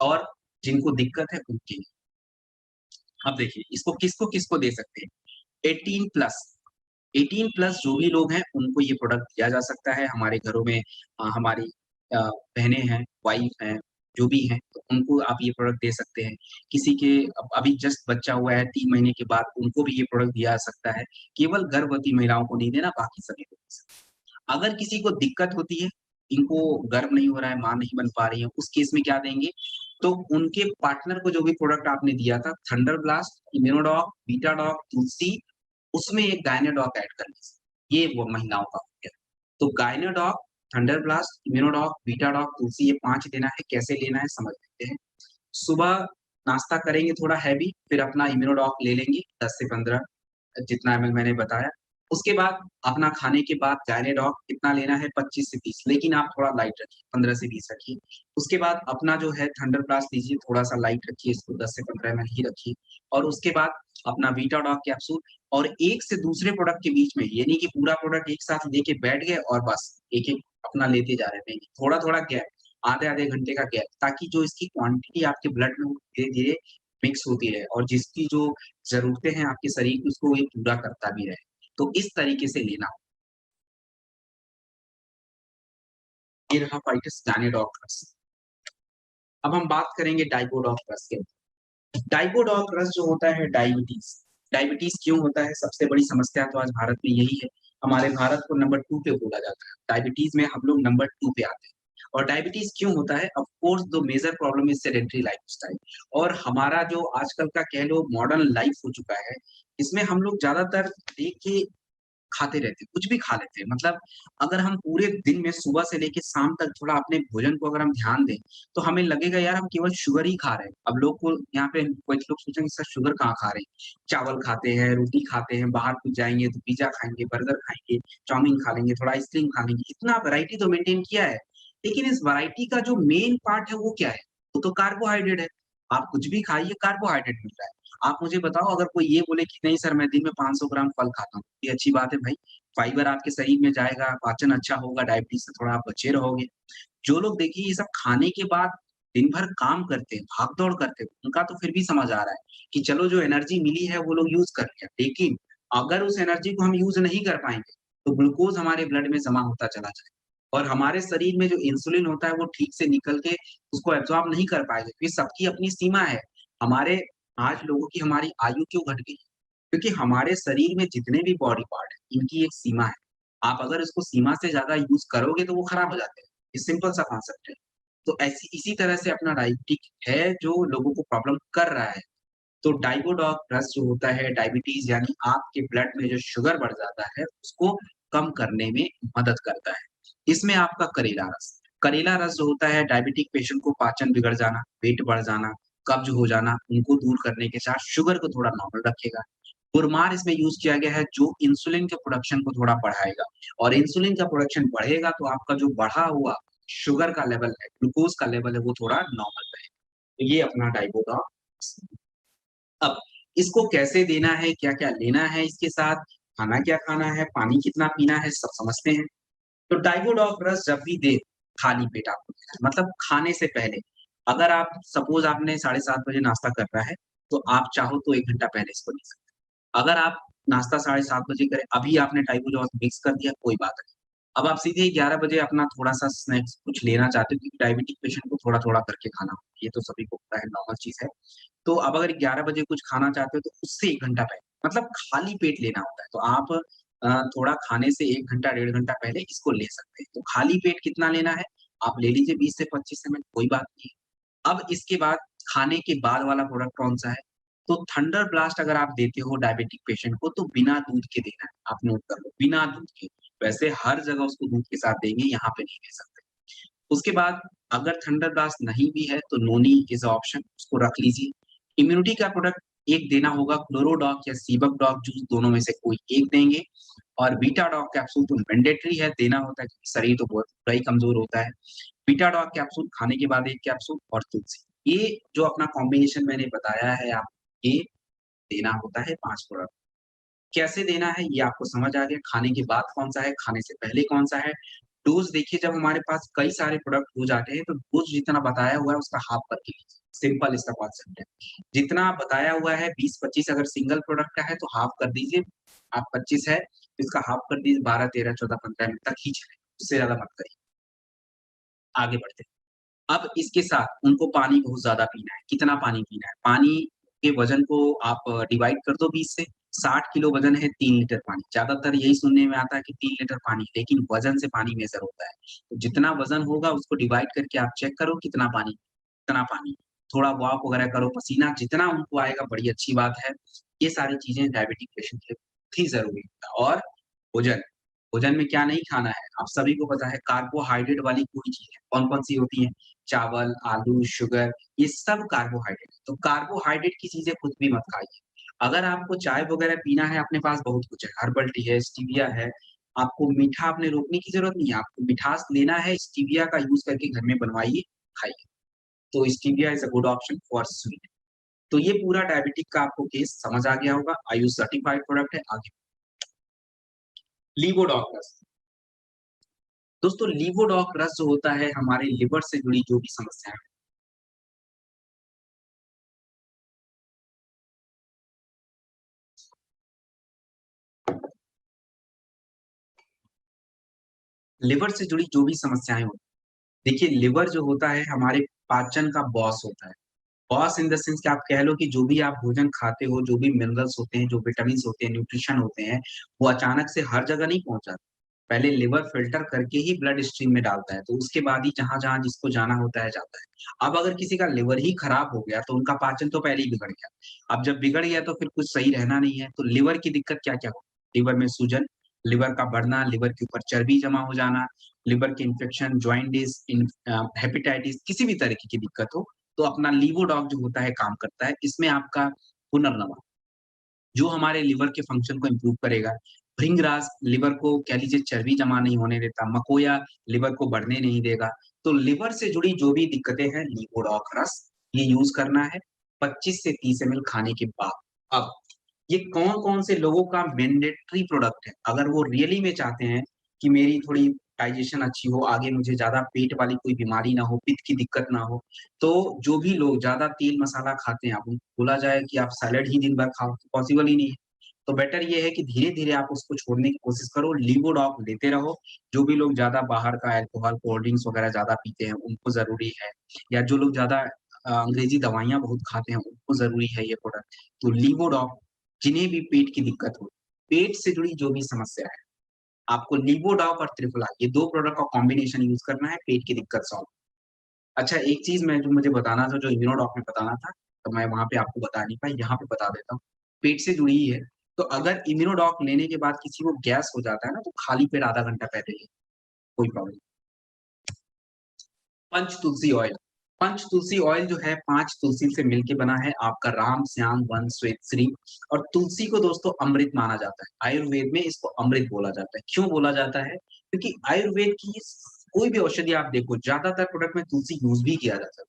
और जिनको दिक्कत है उनके लिए। अब देखिए इसको किसको-किसको दे सकते हैं? 18 प्लस 18 प्लस जो भी लोग हैं उनको ये प्रोडक्ट दिया जा सकता है। हमारे घरों में हमारी बहनें हैं, वाइफ हैं, जो भी हैं, तो उनको आप ये प्रोडक्ट दे सकते हैं। किसी के अभी जस्ट बच्चा हुआ है 3 महीने के बाद उनको भी ये प्रोडक्ट दिया जा सकता है। केवल गर्भवती महिलाओं को नहीं देना, बाकी सभी को दे सकते हैं। अगर किसी को दिक्कत होती है, इनको गर्भ नहीं हो रहा है, माँ नहीं बन पा रही है, उस केस में क्या देंगे? तो उनके पार्टनर को जो भी प्रोडक्ट आपने दिया था, थंडर ब्लास्ट, इम्यूनोडॉक, बीटाडॉक, तुलसी उसमें एक गायनेडॉक ऐड करने से, ये वो महिलाओं का हो गया। तो गायनेडॉक, थंडर ब्लास्ट, इम्यूनोडॉक, बीटाडॉक, तुलसी ये 5 देना है, कैसे लेना है समझ लेते हैं। सुबह नाश्ता करेंगे थोड़ा हेवी, फिर अपना इम्यूनोडॉक ले लेंगे 10 से 15 जितना एमएल मैंने बताया। उसके बाद अपना खाने के बाद गायनेडॉक कितना लेना है 25 से 30 लेकिन आप थोड़ा लाइट रखिए, 15 से 20 रखिए। उसके बाद अपना जो है थंडर ब्लास्ट लीजिए, थोड़ा-सा लाइट रखिए इसको 10 से 15 एमएल ही रखिए और उसके बाद अपना बीटाडॉक कैप्सूल और एक से दूसरे प्रोडक्ट के बीच में, ये नहीं कि पूरा प्रोडक्ट एक साथ लेके बैठ गए और बस एक-एक अपना लेते जा रहे हैं, नहीं, थोड़ा-थोड़ा गैप, आधे-आधे घंटे का गैप, ताकि जो इसकी क्वांटिटी आपके ब्लड में धीरे-धीरे मिक्स होती रहे और जिसकी जो ज़रूरतें हैं आपके शरीर की, उसको ये पूरा करता भी रहे। तो इस तरीके से लेना। ये रहा फाइटस गायनेडॉक रस। अब हम बात करेंगे डाइकोडॉक रस के। डाइकोडॉक रस जो होता है डायबिटीज़, डायबिटीज़ क्यों होता है? सबसे बड़ी समस्या तो आज भारत में यही है। हमारे भारत को नंबर 2 पे बोला जाता है। डायबिटीज़ में हम लोग नंबर 2 पे आते हैं। और डायबिटीज़ क्यों होता है? Of course the major problem is sedentary lifestyle और हमारा जो आजकल का कह लो मॉडर्न लाइफ़ हो चुका है, इसमें हम लोग ज़्यादातर देखिए खाते रहते हैं, कुछ भी खा लेते हैं। मतलब अगर हम पूरे दिन में सुबह से लेके शाम तक थोड़ा अपने भोजन को अगर हम ध्यान दें, तो हमें लगेगा यार हम केवल शुगर ही खा रहे हैं। अब लोग को यहाँ पे कुछ लोग सोचेंगे सर शुगर कहाँ खा रहे हैं? चावल खाते हैं, रोटी खाते हैं, बाहर कुछ जाएँगे तो पिज़्ज़ा खाएँगे, बर्गर खाएँगे, चाउमीन खा लेंगे, थोड़ा आइसक्रीम खा लेंगे। इतना वैरायटी तो मेंटेन किया है, लेकिन इस वैरायटी का जो मेन पार्ट है वो क्या है? वो तो कार्बोहाइड्रेट है। आप कुछ भी खाइए कार्बोहाइड्रेट मिल रहा है। आप मुझे बताओ अगर कोई ये बोले कि नहीं सर मैं दिन में 500 ग्राम फल खाता हूँ, ये अच्छी बात है भाई। फाइबर आपके शरीर में जाएगा, पाचन अच्छा होगा, डायबिटीज़ से थोड़ा आप बचे रहोगे। जो लोग देखिए ये सब खाने के बाद दिन भर काम करते हैं, भाग-दौड़ करते हैं, उनका तो फिर भी समझ आ रहा है कि चलो जो एनर्जी मिली है वो लोग यूज़ कर लिया। लेकिन अगर उस एनर्जी को हम यूज़ नहीं कर पाएँगे, तो ग्लूकोज़ हमारे ब्लड में जमा होता चला जाएगा और हमारे शरीर में जो इंसुलिन होता है वो ठीक से निकल के उसको एब्ज़ॉर्ब नहीं कर पाएगा क्योंकि सबकी अपनी सीमा है। हमारे आज लोगों की हमारी आयु क्यों घट गई? क्योंकि हमारे शरीर में जितने भी बॉडी पार्ट हैं, इनकी एक सीमा है। आप अगर इसको सीमा से ज़्यादा यूज़ करोगे तो वो खराब हो जाते हैं। ये सिंपल सा कॉन्सेप्ट है। तो ऐसी इसी तरह से अपना डायबिटिक है जो लोगों को प्रॉब्लम कर रहा है। तो डाइकोडॉक प्लस जो होता है डायबिटीज़ यानी आपके ब्लड में जो शुगर बढ़ जाता है, उसको कम करने में मदद करता है। इसमें आपका करेला रस जो होता है डायबिटिक पेशेंट को पाचन बिगड़ जाना, पेट बढ़ जाना, कब्ज़ हो जाना, उनको दूर करने के साथ शुगर को थोड़ा नॉर्मल रखेगा। कुरमार इसमें यूज़ किया गया है जो इंसुलिन के प्रोडक्शन को थोड़ा बढ़ाएगा और इंसुलिन का प्रोडक्शन बढ़ेगा तो आपका जो बढ़ा हुआ शुगर का लेवल है, ग्लूकोज़ का लेवल है वो थोड़ा नॉर्मल रहेगा। तो ये अपना डाइकोडॉक अब इसको कैसे देना है, क्या-क्या लेना है इसके साथ, खाना क्या खाना है, पानी कितना पीना है, सब समझते हैं। तो डाइकोडॉक रस जब भी दें, खाली पेट आपको देना है, मतलब खाने से पहले। अगर आप सपोज़ आपने 7:30 बजे नाश्ता करना है, तो आप चाहो तो 1 घंटा पहले इसको ले सकते हैं। अगर आप नाश्ता 7:30 बजे करें, अभी आपने ट्राइबोजॉल मिक्स कर दिया, कोई बात नहीं। अब आप सीधे 11 बजे अपना थोड़ा-सा स्नैक्स कुछ लेना चाहते हो क्योंकि डायबिटिक पेशेंट को थोड़ा-थोड़ा करके खाना होता है, ये तो सभी को पता है, नॉर्मल चीज़ है। तो अब अगर 11 बजे कुछ खाना चाहते हो तो उससे 1 घंटा पहले मतलब खाली पेट लेना होता है। तो आप थोड़ा खाने से 1 घंटा, डेढ़ घंटा पहले इसको ले सकते हैं। तो खाली पेट कितना लेना है? आप ले लीजिए 20 से 25 एमएल, कोई बात नहीं है। अब इसके बाद खाने के बाद वाला प्रोडक्ट कौन-सा है? तो थंडर ब्लास्ट अगर आप देते हो डायबिटिक पेशेंट को तो बिना दूध के देना है, आप नोट कर लो, बिना दूध के। वैसे हर जगह उसको दूध के साथ देंगे, यहाँ पे नहीं दे सकते। उसके बाद अगर थंडर ब्लास्ट नहीं भी है तो नोनी इज़ अ ऑप्शन, उसको रख लीजिए। इम्यूनिटी का प्रोडक्ट एक देना होगा, क्लोरोडॉक या सीबकडॉक जूस दोनों में से कोई एक देंगे और बीटाडॉक कैप्सूल तो मैंडेटरी है, देना होता है क्योंकि शरीर तो बहुत थोड़ा ही कमज़ोर होता है। बीटाडॉक कैप्सूल खाने के बाद 1 कैप्सूल और तुलसी। ये जो अपना कॉम्बिनेशन मैंने बताया है आप ये देना होता है 5 प्रोडक्ट। कैसे देना है ये आपको समझ आ गया, खाने के बाद कौन-सा है, खाने से पहले कौन-सा है। डोज़ देखिए जब हमारे पास कई सारे प्रोडक्ट हो जाते हैं तो डोज़ जितना बताया हुआ है उसका हाफ करके लीजिए, सिंपल इसका कॉन्सेप्ट है। जितना बताया हुआ है 20-25 अगर सिंगल प्रोडक्ट का है तो हाफ कर दीजिए, आप 25 है तो इसका हाफ कर दीजिए 12, 13, 14, 15 मिनट तक ही चलेगा, उससे ज़्यादा मत करिए। आगे बढ़ते हैं। अब इसके साथ उनको पानी बहुत ज़्यादा पीना है। कितना पानी पीना है? पानी के वज़न को आप डिवाइड कर दो 20 से, 60 किलो वज़न है 3 लीटर पानी। ज़्यादातर यही सुनने में आता है कि 3 लीटर पानी, लेकिन वज़न से पानी मेज़र होता है। तो जितना वज़न होगा उसको डिवाइड करके आप चेक करो कितना पानी, कितना पानी। थोड़ा वॉक वगैरह करो, पसीना जितना उनको आएगा बड़ी अच्छी बात है। ये सारी चीज़ें डायबिटिक पेशेंट के लिए बहुत ही ज़रूरी है और भोजन, भोजन में क्या नहीं खाना है? आप सभी को पता है कार्बोहाइड्रेट वाली कोई चीज़ है, कौन-कौन सी होती हैं? चावल, आलू, शुगर ये सब कार्बोहाइड्रेट है। तो कार्बोहाइड्रेट की चीज़ें कुछ भी मत खाइए। अगर आपको चाय वगैरह पीना है, अपने पास बहुत कुछ है, हर्बल टी है, स्टीविया है, आपको मीठा अपने रोकने की ज़रूरत नहीं है, आपको मिठास लेना है, स्टीविया का यूज़ करके घर में बनवाइए, खाइए। तो stevia is a good option for sweet. तो ये पूरा डायबिटिक का आपको केस समझ आ गया होगा, आयुष सर्टिफाइड प्रोडक्ट है, आगे लीवोडॉर्कस। दोस्तों लीवोडॉक रस जो होता है हमारे लिवर से जुड़ी जो भी समस्याएँ लिवर से जुड़ी जो भी समस्याएँ होती हैं, देखिए लिवर जो होता है हमारे पाचन का बॉस होता है। बॉस इन द सेंस कि आप कह लो कि जो भी आप भोजन खाते हो, जो भी मिनरल्स होते हैं, जो विटामिन्स होते हैं, न्यूट्रिशन होते हैं, वो अचानक से हर जगह नहीं पहुँचाते। पहले लिवर फ़िल्टर करके ही ब्लड स्ट्रीम में डालता है, तो उसके बाद ही जहाँ-जहाँ जिसको जाना होता है, जाता है। अब अगर किसी का लिवर ही खराब हो गया, तो उनका पाचन तो पहले ही बिगड़ गया। अब जब बिगड़ गया तो फिर कुछ सही रहना नहीं है, तो लिवर की दिक्कत क्या-क्या हो लिवर में सूजन, लिवर का बढ़ना, लिवर के ऊपर चर्बी जमा हो जाना, लिवर के इन्फेक्शन, जॉन्डिस, हेपेटाइटिस किसी भी तरीके की दिक्कत हो, तो अपना लीवोडॉक जो होता है काम करता है। इसमें आपका पुनर्नवा जो हमारे लिवर के फंक्शन को इम्प्रूव करेगा। भृंगराज लिवर को कह लीजिए चर्बी जमा नहीं होने देता, मकोया लिवर को बढ़ने नहीं देगा। तो लिवर से जुड़ी जो भी दिक्कतें हैं, लीवोडॉक रस ये यूज़ करना है 25 से 30 एमएल खाने के बाद। अब ये कौन-कौन से लोगों का मैंडेटरी प्रोडक्ट है, अगर वो रियली में चाहते हैं कि मेरी थोड़ी डाइजेशन अच्छी हो, आगे मुझे ज़्यादा पेट वाली कोई बीमारी ना हो, पित्त की दिक्कत ना हो, तो जो भी लोग ज़्यादा तेल मसाला खाते हैं, अब उनको बोला जाए कि आप सैलेड ही दिन भर खाओ, तो पॉसिबल ही नहीं है। तो बेटर ये है कि धीरे-धीरे आप उसको छोड़ने की कोशिश करो, लीवोडॉक लेते रहो। जो भी लोग ज़्यादा बाहर का अल्कोहल, कोल्ड ड्रिंक्स वगैरह ज़्यादा पीते हैं, उनको ज़रूरी है या जो लोग ज़्यादा अंग्रेज़ी दवाइयाँ बहुत खाते हैं, उनको ज़रूरी है ये प्रोडक्ट। तो लीवोडॉक जिन्हें भी पेट की दिक्कत हो, पेट से जुड़ी जो भी समस्या है, आपको लीवोडॉक और त्रिफला ये 2 प्रोडक्ट का कॉम्बिनेशन यूज़ करना है पेट की दिक्कत सॉल्व। अच्छा एक चीज़ मैं जो मुझे बताना था, जो इम्यूनोडॉक में बताना था, तो मैं वहाँ पे आपको बता नहीं पाया, यहाँ पे बता देता हूँ। पेट से जुड़ी ही है, तो अगर इम्यूनोडॉक लेने के बाद किसी को गैस हो जाता है ना, तो खाली पेट आधा घंटा पहले लें, कोई प्रॉब्लम नहीं। पंच तुलसी ऑयल, पंच तुलसी ऑयल जो है 5 तुलसी से मिलके बना है, आपका राम, श्याम, वन, श्वेत, श्री और तुलसी को दोस्तों अमृत माना जाता है। आयुर्वेद में इसको अमृत बोला जाता है। क्यों बोला जाता है? क्योंकि आयुर्वेद की कोई भी औषधि आप देखो, ज़्यादातर प्रोडक्ट में तुलसी यूज़ भी किया जाता है।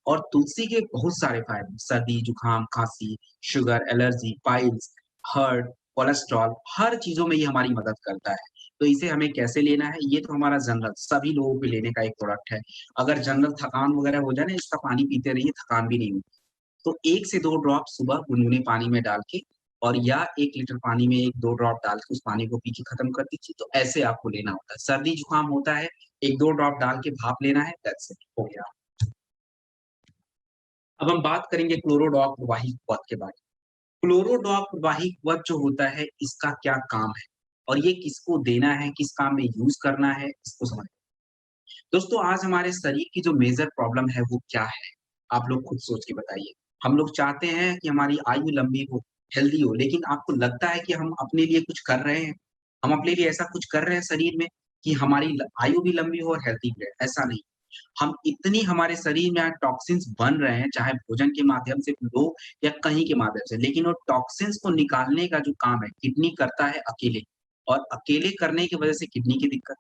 और तुलसी के बहुत सारे फायदे सर्दी, जुकाम, खाँसी, sugar, allergy, piles, heart, cholesterol हर चीज़ों में ये हमारी मदद करता है। तो इसे हमें कैसे लेना है? ये तो हमारा जनरल सभी लोगों को लेने का एक प्रोडक्ट है। अगर जनरल थकान वगैरह हो जाए ना, इसका पानी पीते रहिए, थकान भी नहीं होगी। तो 1 से 2 ड्रॉप सुबह गुनगुने पानी में डाल के और या 1 लीटर पानी में 1-2 ड्रॉप डाल के उस पानी को पी के खत्म कर दीजिए, तो ऐसे आपको लेना होता है। सर्दी-जुकाम होता है, 1-2 ड्रॉप डाल के भाप लेना है, दैट्स इट, हो गया। अब हम बात करेंगे क्लोरोडॉक प्रवाही पथ के बारे में। क्लोरोडॉक प्रवाही पथ जो होता है, इसका क्या काम है? और ये किसको देना है, किस काम में यूज़ करना है, इसको समझ दोस्तों, आज हमारे शरीर की जो मेजर प्रॉब्लम है वो क्या है? आप लोग खुद सोच के बताइए। हम लोग चाहते हैं कि हमारी आयु लंबी हो, हेल्दी हो, लेकिन आपको लगता है कि हम अपने लिए कुछ कर रहे हैं? हम अपने लिए ऐसा कुछ कर रहे हैं शरीर में कि हमारी आयु भी लंबी हो और हेल्दी भी रहे? ऐसा नहीं। हम इतनी हमारे शरीर में आज टॉक्सिन्स बन रहे हैं, चाहे भोजन के माध्यम से लो या कहीं के माध्यम से, लेकिन वो टॉक्सिन्स को निकालने का जो काम है, किडनी करता है अकेले और अकेले करने की वजह से किडनी की दिक्कत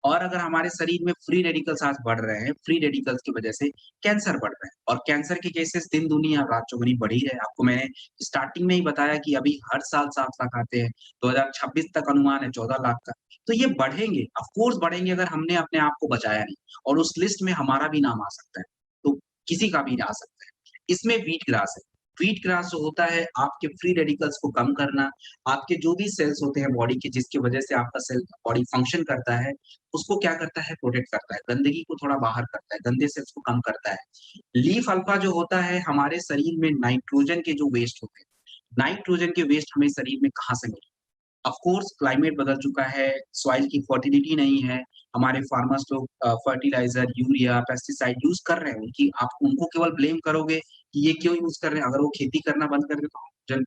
और अगर हमारे शरीर में फ्री रेडिकल्स आज बढ़ रहे हैं, फ्री रेडिकल्स की वजह से कैंसर बढ़ रहे हैं और कैंसर के केसेस दिन दुनिया रात चौगुनी बढ़ ही रहे हैं। आपको मैंने स्टार्टिंग में ही बताया कि अभी हर साल 7 लाख आते हैं, 2026 तक अनुमान है 14 लाख का। तो ये बढ़ेंगे, ऑफ कोर्स बढ़ेंगे अगर हमने अपने आप को बचाया नहीं। और उस लिस्ट में हमारा भी नाम आ सकता है, तो किसी का भी आ सकता है। इसमें व्हीट ग्रास है। व्हीट ग्रास जो होता है आपके फ्री रेडिकल्स को कम करना, आपके जो भी सेल्स होते हैं बॉडी के जिसकी वजह से आपका सेल बॉडी फंक्शन करता है, उसको क्या करता है प्रोटेक्ट करता है, गंदगी को थोड़ा बाहर करता है, गंदे सेल्स को कम करता है। लीफ अल्फा जो होता है हमारे शरीर में नाइट्रोजन के जो वेस्ट होते हैं, नाइट्रोजन के वेस्ट हमें शरीर में कहाँ से मिले? ऑफ कोर्स क्लाइमेट बदल चुका है, सॉइल की फर्टिलिटी नहीं है, हमारे फार्मर्स लोग फर्टिलाइज़र, यूरिया, पेस्टिसाइड यूज़ कर रहे हैं, उनकी आप उनको केवल ब्लेम करोगे कि ये क्यों यूज़ कर रहे हैं, अगर वो खेती करना बंद कर दें तो ऑक्सीजन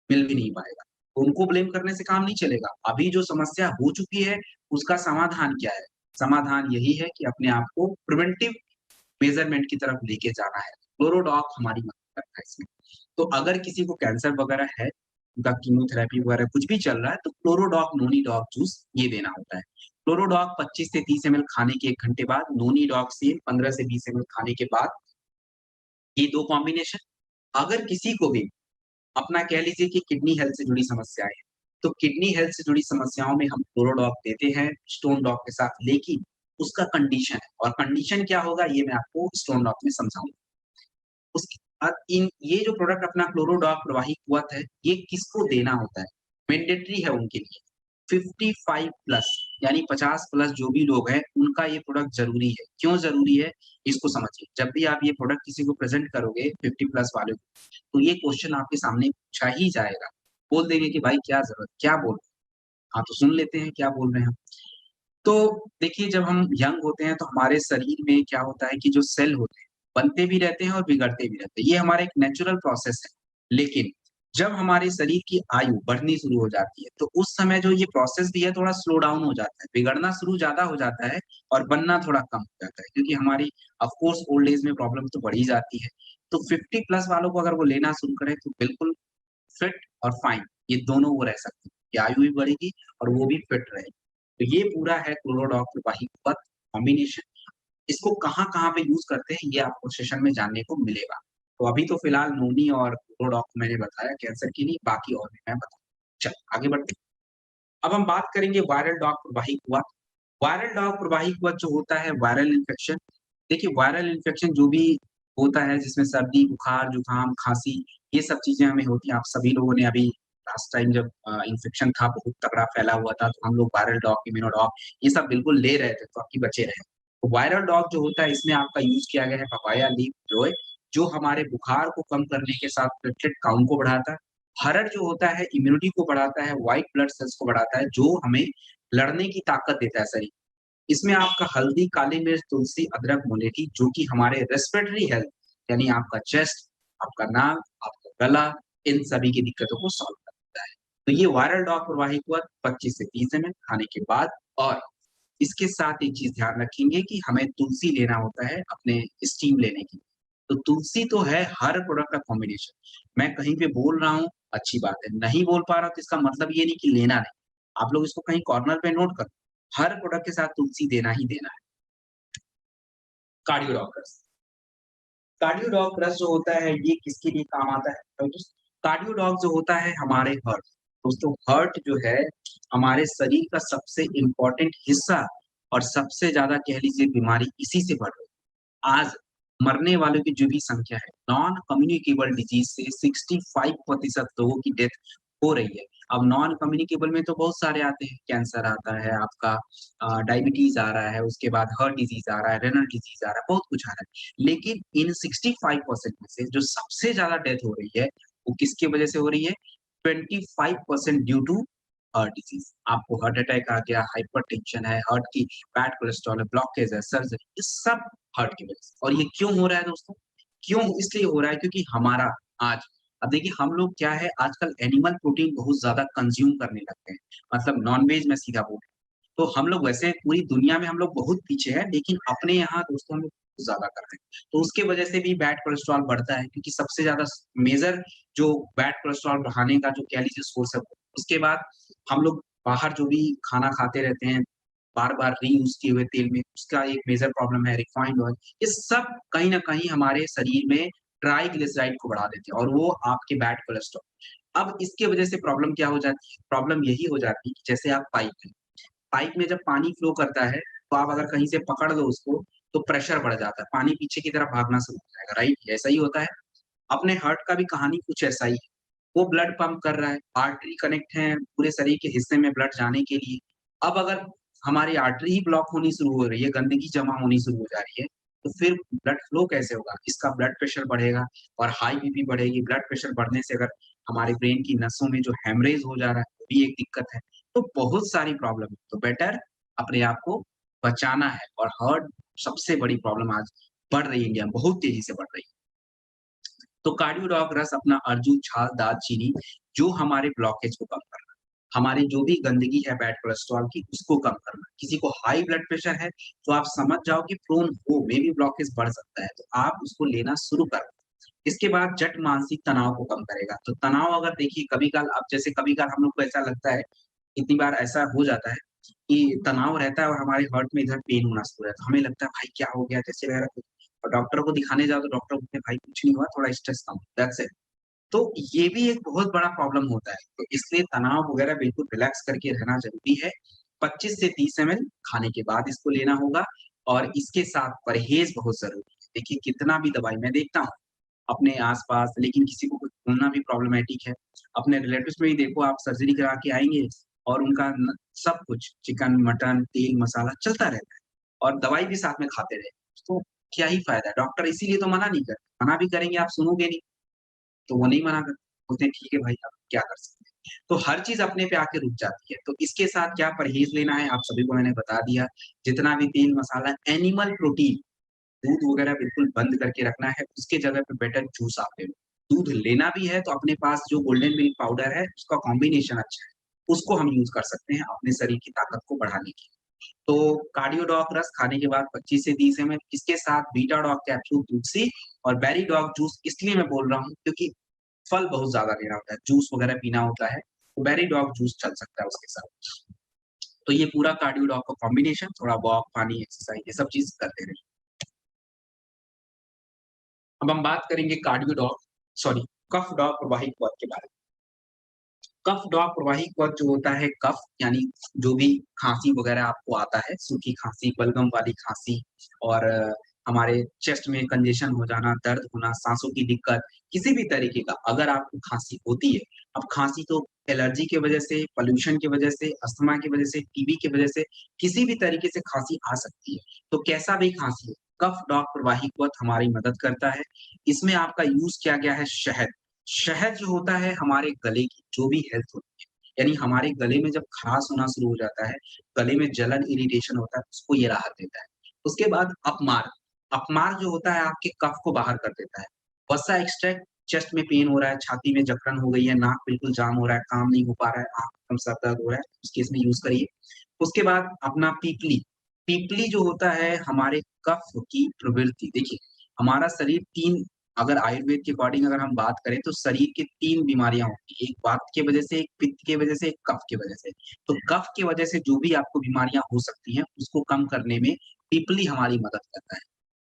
मिल भी नहीं पाएगा। उनको ब्लेम करने से काम नहीं चलेगा। अभी जो समस्या हो चुकी है, उसका समाधान क्या है? समाधान यही है कि अपने आप को प्रिवेंटिव मेज़रमेंट की तरफ लेके जाना है। क्लोरोडॉक हमारी मदद करता है इसमें। तो अगर किसी को कैंसर वगैरह है, उनका कीमोथेरेपी वगैरह कुछ भी चल रहा है, तो क्लोरोडॉक नोनी डॉग जूस ये देना होता है। क्लोरोडॉक 25 से 30 एमएल खाने के 1 घंटे बाद, नोनी डॉग सेम 15 से 20 एमएल खाने के बाद, ये 2 कॉम्बिनेशन अगर किसी को भी अपना कह लीजिए कि किडनी हेल्थ से जुड़ी समस्याएँ हैं, तो किडनी हेल्थ से जुड़ी समस्याओं में हम क्लोरोडॉक देते हैं स्टोन डॉग के साथ, लेकिन उसका कंडीशन है और कंडीशन क्या होगा ये मैं आपको स्टोन डॉग में समझाऊँगा। उसके बाद इन ये जो प्रोडक्ट अपना क्लोरोडॉक प्रवाही कुवत है, ये किसको देना होता है? मैंडेटरी है उनके लिए। 55 प्लस यानी 50 प्लस जो भी लोग हैं, उनका ये प्रोडक्ट ज़रूरी है। क्यों ज़रूरी है? इसको समझिए। जब भी आप ये प्रोडक्ट किसी को प्रेज़ेंट करोगे 50 प्लस वाले को, तो ये क्वेश्चन आपके सामने पूछा ही जाएगा। बोल देंगे कि भाई क्या ज़रूरत क्या बोल रहे हैं? हाँ, तो सुन लेते हैं क्या बोल रहे हैं हम। तो देखिए जब हम यंग होते हैं तो हमारे शरीर में क्या होता है कि जो सेल होते हैं, बनते भी रहते हैं और बिगड़ते भी रहते हैं। ये हमारा एक नेचुरल प्रोसेस है। लेकिन जब हमारे शरीर की आयु बढ़नी शुरू हो जाती है, तो उस समय जो ये प्रोसेस भी है थोड़ा स्लो डाउन हो जाता है। बिगड़ना शुरू ज़्यादा हो जाता है और बनना थोड़ा कम हो जाता है। क्योंकि हमारी ऑफ कोर्स ओल्ड एज में प्रॉब्लम तो बढ़ ही जाती है। तो 50 प्लस वालों को अगर वो लेना शुरू करें तो बिल्कुल फिट और फाइन ये दोनों वो रह सकते हैं। कि आयु भी बढ़ेगी और वो भी फिट रहेगी। तो ये पूरा है क्लोरोडॉक वाही पथ कॉम्बिनेशन। इसको कहाँ-कहाँ पे यूज़ करते हैं ये आपको सेशन में जानने को मिलेगा। तो अभी तो फिलहाल नोनी और क्लोरोडॉक मैंने बताया कैंसर के लिए, बाकी और भी मैं बताऊँगा। चलिए आगे बढ़ते हैं। अब हम बात करेंगे वायरल डॉग प्रवाही कुआँ। वायरल डॉग प्रवाही कुआँ जो होता है वायरल इन्फेक्शन। देखिए वायरल इन्फेक्शन जो भी होता है जिसमें सर्दी, बुखार, जुकाम, खाँसी ये सब चीज़ें हमें होती हैं। आप सभी लोगों ने अभी लास्ट टाइम जब इन्फेक्शन था बहुत तगड़ा फैला हुआ था तो हम लोग वायरल डॉग, इम्यूनोडॉग ये सब बिल्कुल ले रहे थे ताकि बचे रहें। तो वायरल डॉग जो होता है इसमें आपका यूज़ किया गया है पपाया लीफ जॉय जो हमारे बुखार को कम करने के साथ प्लेटलेट काउंट को बढ़ाता है। हरड़ जो होता है इम्यूनिटी को बढ़ाता है, व्हाइट ब्लड सेल्स को बढ़ाता है, जो हमें लड़ने की ताकत देता है शरीर। इसमें आपका हल्दी, काली मिर्च, तुलसी, अदरक, मुलेठी जो कि हमारे रेस्पिरेटरी हेल्थ यानी आपका चेस्ट, आपका नाक, आपका गला, इन सभी की दिक्कतों को सॉल्व करता है। तो ये वायरल डॉग प्रवाही कुआँ 25 से 30 एमएल खाने के बाद और इसके साथ एक चीज़ ध्यान रखेंगे कि हमें तुलसी लेना होता है अपने स्टीम लेने के लिए। तो तुलसी तो है हर प्रोडक्ट का कॉम्बिनेशन। मैं कहीं पे बोल रहा हूँ, अच्छी बात है, नहीं बोल पा रहा तो इसका मतलब ये नहीं कि लेना नहीं। आप लोग इसको कहीं कॉर्नर पे नोट करो। हर प्रोडक्ट के साथ तुलसी देना ही देना है। Cardio doctors cardio dog plus जो होता है ये किसके लिए काम आता है? तो कार्डियो डॉग जो होता है हमारे हार्ट दोस्तों हार्ट जो है हमारे शरीर का सबसे इम्पोर्टेंट हिस्सा और सबसे ज़्यादा कह लीजिए बीमारी इसी से बढ़ रही है। आज मरने वालों की जो भी संख्या है नॉन कम्युनिकेबल डिजीज़ से 65% लोगों की डेथ हो रही है। अब नॉन कम्युनिकेबल में तो बहुत सारे आते हैं, कैंसर आता है आपका, डायबिटीज़ आ रहा है, उसके बाद हार्ट डिज़ीज़ आ रहा है, रेनल डिज़ीज़ आ रहा है, बहुत कुछ आ रहा है। लेकिन इन 65% में से जो सबसे ज़्यादा डेथ हो रही है, वो किसकी वजह से हो रही है? 25% ड्यू टू हार्ट डिज़ीज़। आपको हार्ट अटैक आ गया, हाइपरटेंशन है, हार्ट की बैड कोलेस्ट्रॉल है, ब्लॉकेज है, सर्जरी, ये सब हार्ट की वजह से। और ये क्यों हो रहा है दोस्तों? क्यों इसलिए हो रहा है क्योंकि हमारा आज अब देखिए हम लोग क्या है आजकल एनिमल प्रोटीन बहुत ज़्यादा कंज़्यूम करने लगते हैं। मतलब नॉन-वेज मैं सीधा बोलूँ, तो हम लोग वैसे पूरी दुनिया में हम लोग बहुत पीछे हैं, लेकिन अपने यहाँ दोस्तों हम लोग बहुत ज़्यादा कर रहे हैं। तो उसके वजह से भी बैड कोलेस्ट्रॉल बढ़ता है क्योंकि सबसे ज़्यादा मेजर जो बैड कोलेस्ट्रॉल बढ़ाने का जो कह लीजिए सोर्स है, उसके बाद हम लोग बाहर जो भी खाना खाते रहते हैं, बार-बार रीयूज़ किए हुए तेल में, उसका एक मेजर प्रॉब्लम है रिफाइंड ऑयल। ये सब कहीं न कहीं हमारे शरीर में ट्राइग्लिसराइड को बढ़ा देते हैं और वो आपके बैड कोलेस्ट्रॉल। अब इसकी वजह से प्रॉब्लम क्या हो जाती है? प्रॉब्लम यही हो जाती है कि जैसे आप पाइप में जब पानी फ्लो करता है, तो आप अगर कहीं से पकड़ लो उसको, तो प्रेशर बढ़ जाता है, पानी पीछे की तरफ भागना शुरू हो जाएगा, राइट? ऐसा ही होता है। अपने हार्ट का भी कहानी कुछ ऐसा ही है। वो ब्लड पंप कर रहा है, आर्टरी कनेक्ट है पूरे शरीर के हिस्से में ब्लड जाने के लिए। अब अगर हमारी आर्टरी ही ब्लॉक होनी शुरू हो रही है, गंदगी जमा होनी शुरू हो जा रही है, तो फिर ब्लड फ्लो कैसे होगा? इसका ब्लड प्रेशर बढ़ेगा और हाई बीपी बढ़ेगी। ब्लड प्रेशर बढ़ने से अगर हमारे ब्रेन की नसों में जो हेमरेज हो जा रहा है, वो भी एक दिक्कत है। तो बहुत सारी प्रॉब्लम है, तो बेटर अपने आप को बचाना है और हार्ट सबसे बड़ी प्रॉब्लम आज बढ़ रही है इंडिया में, बहुत तेज़ी से बढ़ रही है। तो कार्डियोडॉक रस अपना अर्जुन, छाल, दालचीनी जो हमारे ब्लॉकेज को कम करना, हमारी जो भी गंदगी है बैड कोलेस्ट्रॉल की उसको कम करना। किसी को हाई ब्लड प्रेशर है तो आप समझ जाओ कि प्रोन हो मे बी ब्लॉकेज बढ़ सकता है, तो आप उसको लेना शुरू कर दो। इसके बाद जट मानसिक तनाव को कम करेगा। तो तनाव अगर देखिए कभी-काल अब जैसे कभी-काल हम लोग को ऐसा लगता है, कितनी बार ऐसा हो जाता है कि तनाव रहता है और हमारे हार्ट में इधर पेन होना शुरू हो जाता है। हमें लगता है भाई क्या हो गया? जैसे वगैरह कुछ और डॉक्टर को दिखाने जाओ तो डॉक्टर बोलते हैं भाई कुछ नहीं हुआ, थोड़ा स्ट्रेस कम दैट्स इट। तो ये भी एक बहुत बड़ा प्रॉब्लम होता है। तो इसलिए तनाव वगैरह बिल्कुल रिलैक्स करके रहना ज़रूरी है। 25 से 30 एमएल खाने के बाद इसको लेना होगा और इसके साथ परहेज़ बहुत ज़रूरी है। देखिए कितना भी दवाई मैं देखता हूँ अपने आस-पास लेकिन किसी को कुछ बोलना भी प्रॉब्लमैटिक है। अपने रिलेटिव्स में ही देखो आप सर्जरी करा के आएँगे और उनका न सब कुछ चिकन, मटन, तेल, मसाला चलता रहता है और दवाई भी साथ में खाते रहे। तो क्या ही फ़ायदा है? डॉक्टर इसीलिए तो मना नहीं करते। मना भी करेंगे आप सुनोगे नहीं। तो वो नहीं मना करते, बोलते हैं ठीक है भाई अब क्या कर सकते हैं। तो हर चीज़ अपने पे आके रुक जाती है। तो इसके साथ क्या परहेज़ लेना है आप सभी को मैंने बता दिया। जितना भी तेल मसाला एनिमल प्रोटीन, दूध वगैरह बिल्कुल बंद करके रखना है, उसके जगह पे बेटर जूस आप ले लो। दूध लेना भी है तो अपने पास जो गोल्डन मिल्क पाउडर है उसका कॉम्बिनेशन अच्छा है, उसको हम यूज़ कर सकते हैं अपने शरीर की ताकत को बढ़ाने के लिए। तो कार्डियोडॉक रस खाने के बाद 25 से 30 एमएल इसके साथ बीटाडॉक कैप्सूल तुलसी और बेरीडॉग जूस इसलिए मैं बोल रहा हूँ क्योंकि फल बहुत ज़्यादा लेना होता है, जूस वगैरह पीना होता है, तो बेरीडॉग जूस चल सकता है उसके साथ। तो ये पूरा कार्डियोडॉक का कॉम्बिनेशन थोड़ा वॉक, पानी, एक्सरसाइज ये सब चीज़ करते रहिए। अब हम बात करेंगे कार्डियोडॉक सॉरी कफ डॉग प्रवाहित क्वथ के बारे में। कफ डॉग प्रवाही क्वथ जो होता है कफ यानी जो भी खाँसी वगैरह आपको आता है, सूखी खाँसी, बलगम वाली खाँसी और हमारे चेस्ट में कंजेशन हो जाना, दर्द होना, साँसों की दिक्कत, किसी भी तरीके का अगर आपको खाँसी होती है, अब खाँसी तो एलर्जी की वजह से, पॉल्यूशन की वजह से, अस्थमा की वजह से, टीबी की वजह से, किसी भी तरीके से खाँसी आ सकती है। तो कैसा भी खाँसी हो, कफ डॉग प्रवाही क्वथ हमारी मदद करता है। इसमें आपका यूज़ किया गया है शहद। शहद जो होता है हमारे गले की जो भी हेल्थ होती है, यानी हमारे गले में जब खराश होना शुरू हो जाता है, गले में जलन, इरिटेशन होता है, उसको ये राहत देता है। उसके बाद अपमार, अपमार जो होता है आपके कफ को बाहर कर देता है। वसा एक्सट्रैक्ट, चेस्ट में पेन हो रहा है, छाती में जकड़न हो गई है, नाक बिल्कुल जाम हो रहा है, काम नहीं हो पा रहा है, आँख एकदम सर दर्द हो रहा है, उस केस में यूज़ करिए। उसके बाद अपना पीपली, पीपली जो होता है हमारे कफ की प्रवृत्ति देखिए, हमारा शरीर 3 अगर आयुर्वेद के अकॉर्डिंग अगर हम बात करें तो शरीर के 3 बीमारियाँ होती हैं, एक वात की वजह से, एक पित्त की वजह से, एक कफ की वजह से। तो कफ की वजह से जो भी आपको बीमारियाँ हो सकती हैं, उसको कम करने में पीपली हमारी मदद करता है।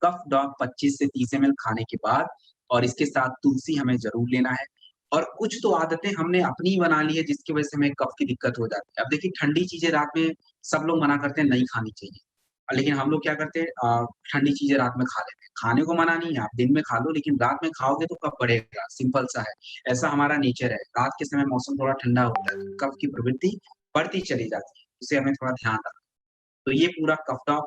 कफ डॉग 25 से 30 एमएल खाने के बाद और इसके साथ तुलसी हमें ज़रूर लेना है और कुछ तो आदतें हमने अपनी ही बना ली है जिसकी वजह से हमें कफ की दिक्कत हो जाती है। अब देखिए ठंडी चीज़ें रात में सब लोग मना करते हैं नहीं खानी चाहिए। लेकिन हम लोग क्या करते हैं ठंडी चीज़ें रात में खा लेते हैं। खाने को मना नहीं है, आप दिन में खा लो लेकिन रात में खाओगे तो कफ बढ़ेगा, सिंपल सा है। ऐसा हमारा नेचर है, रात के समय मौसम थोड़ा ठंडा होता है, तो कफ की प्रवृत्ति बढ़ती चली जाती है, इसे हमें थोड़ा ध्यान रखना। तो ये पूरा कफ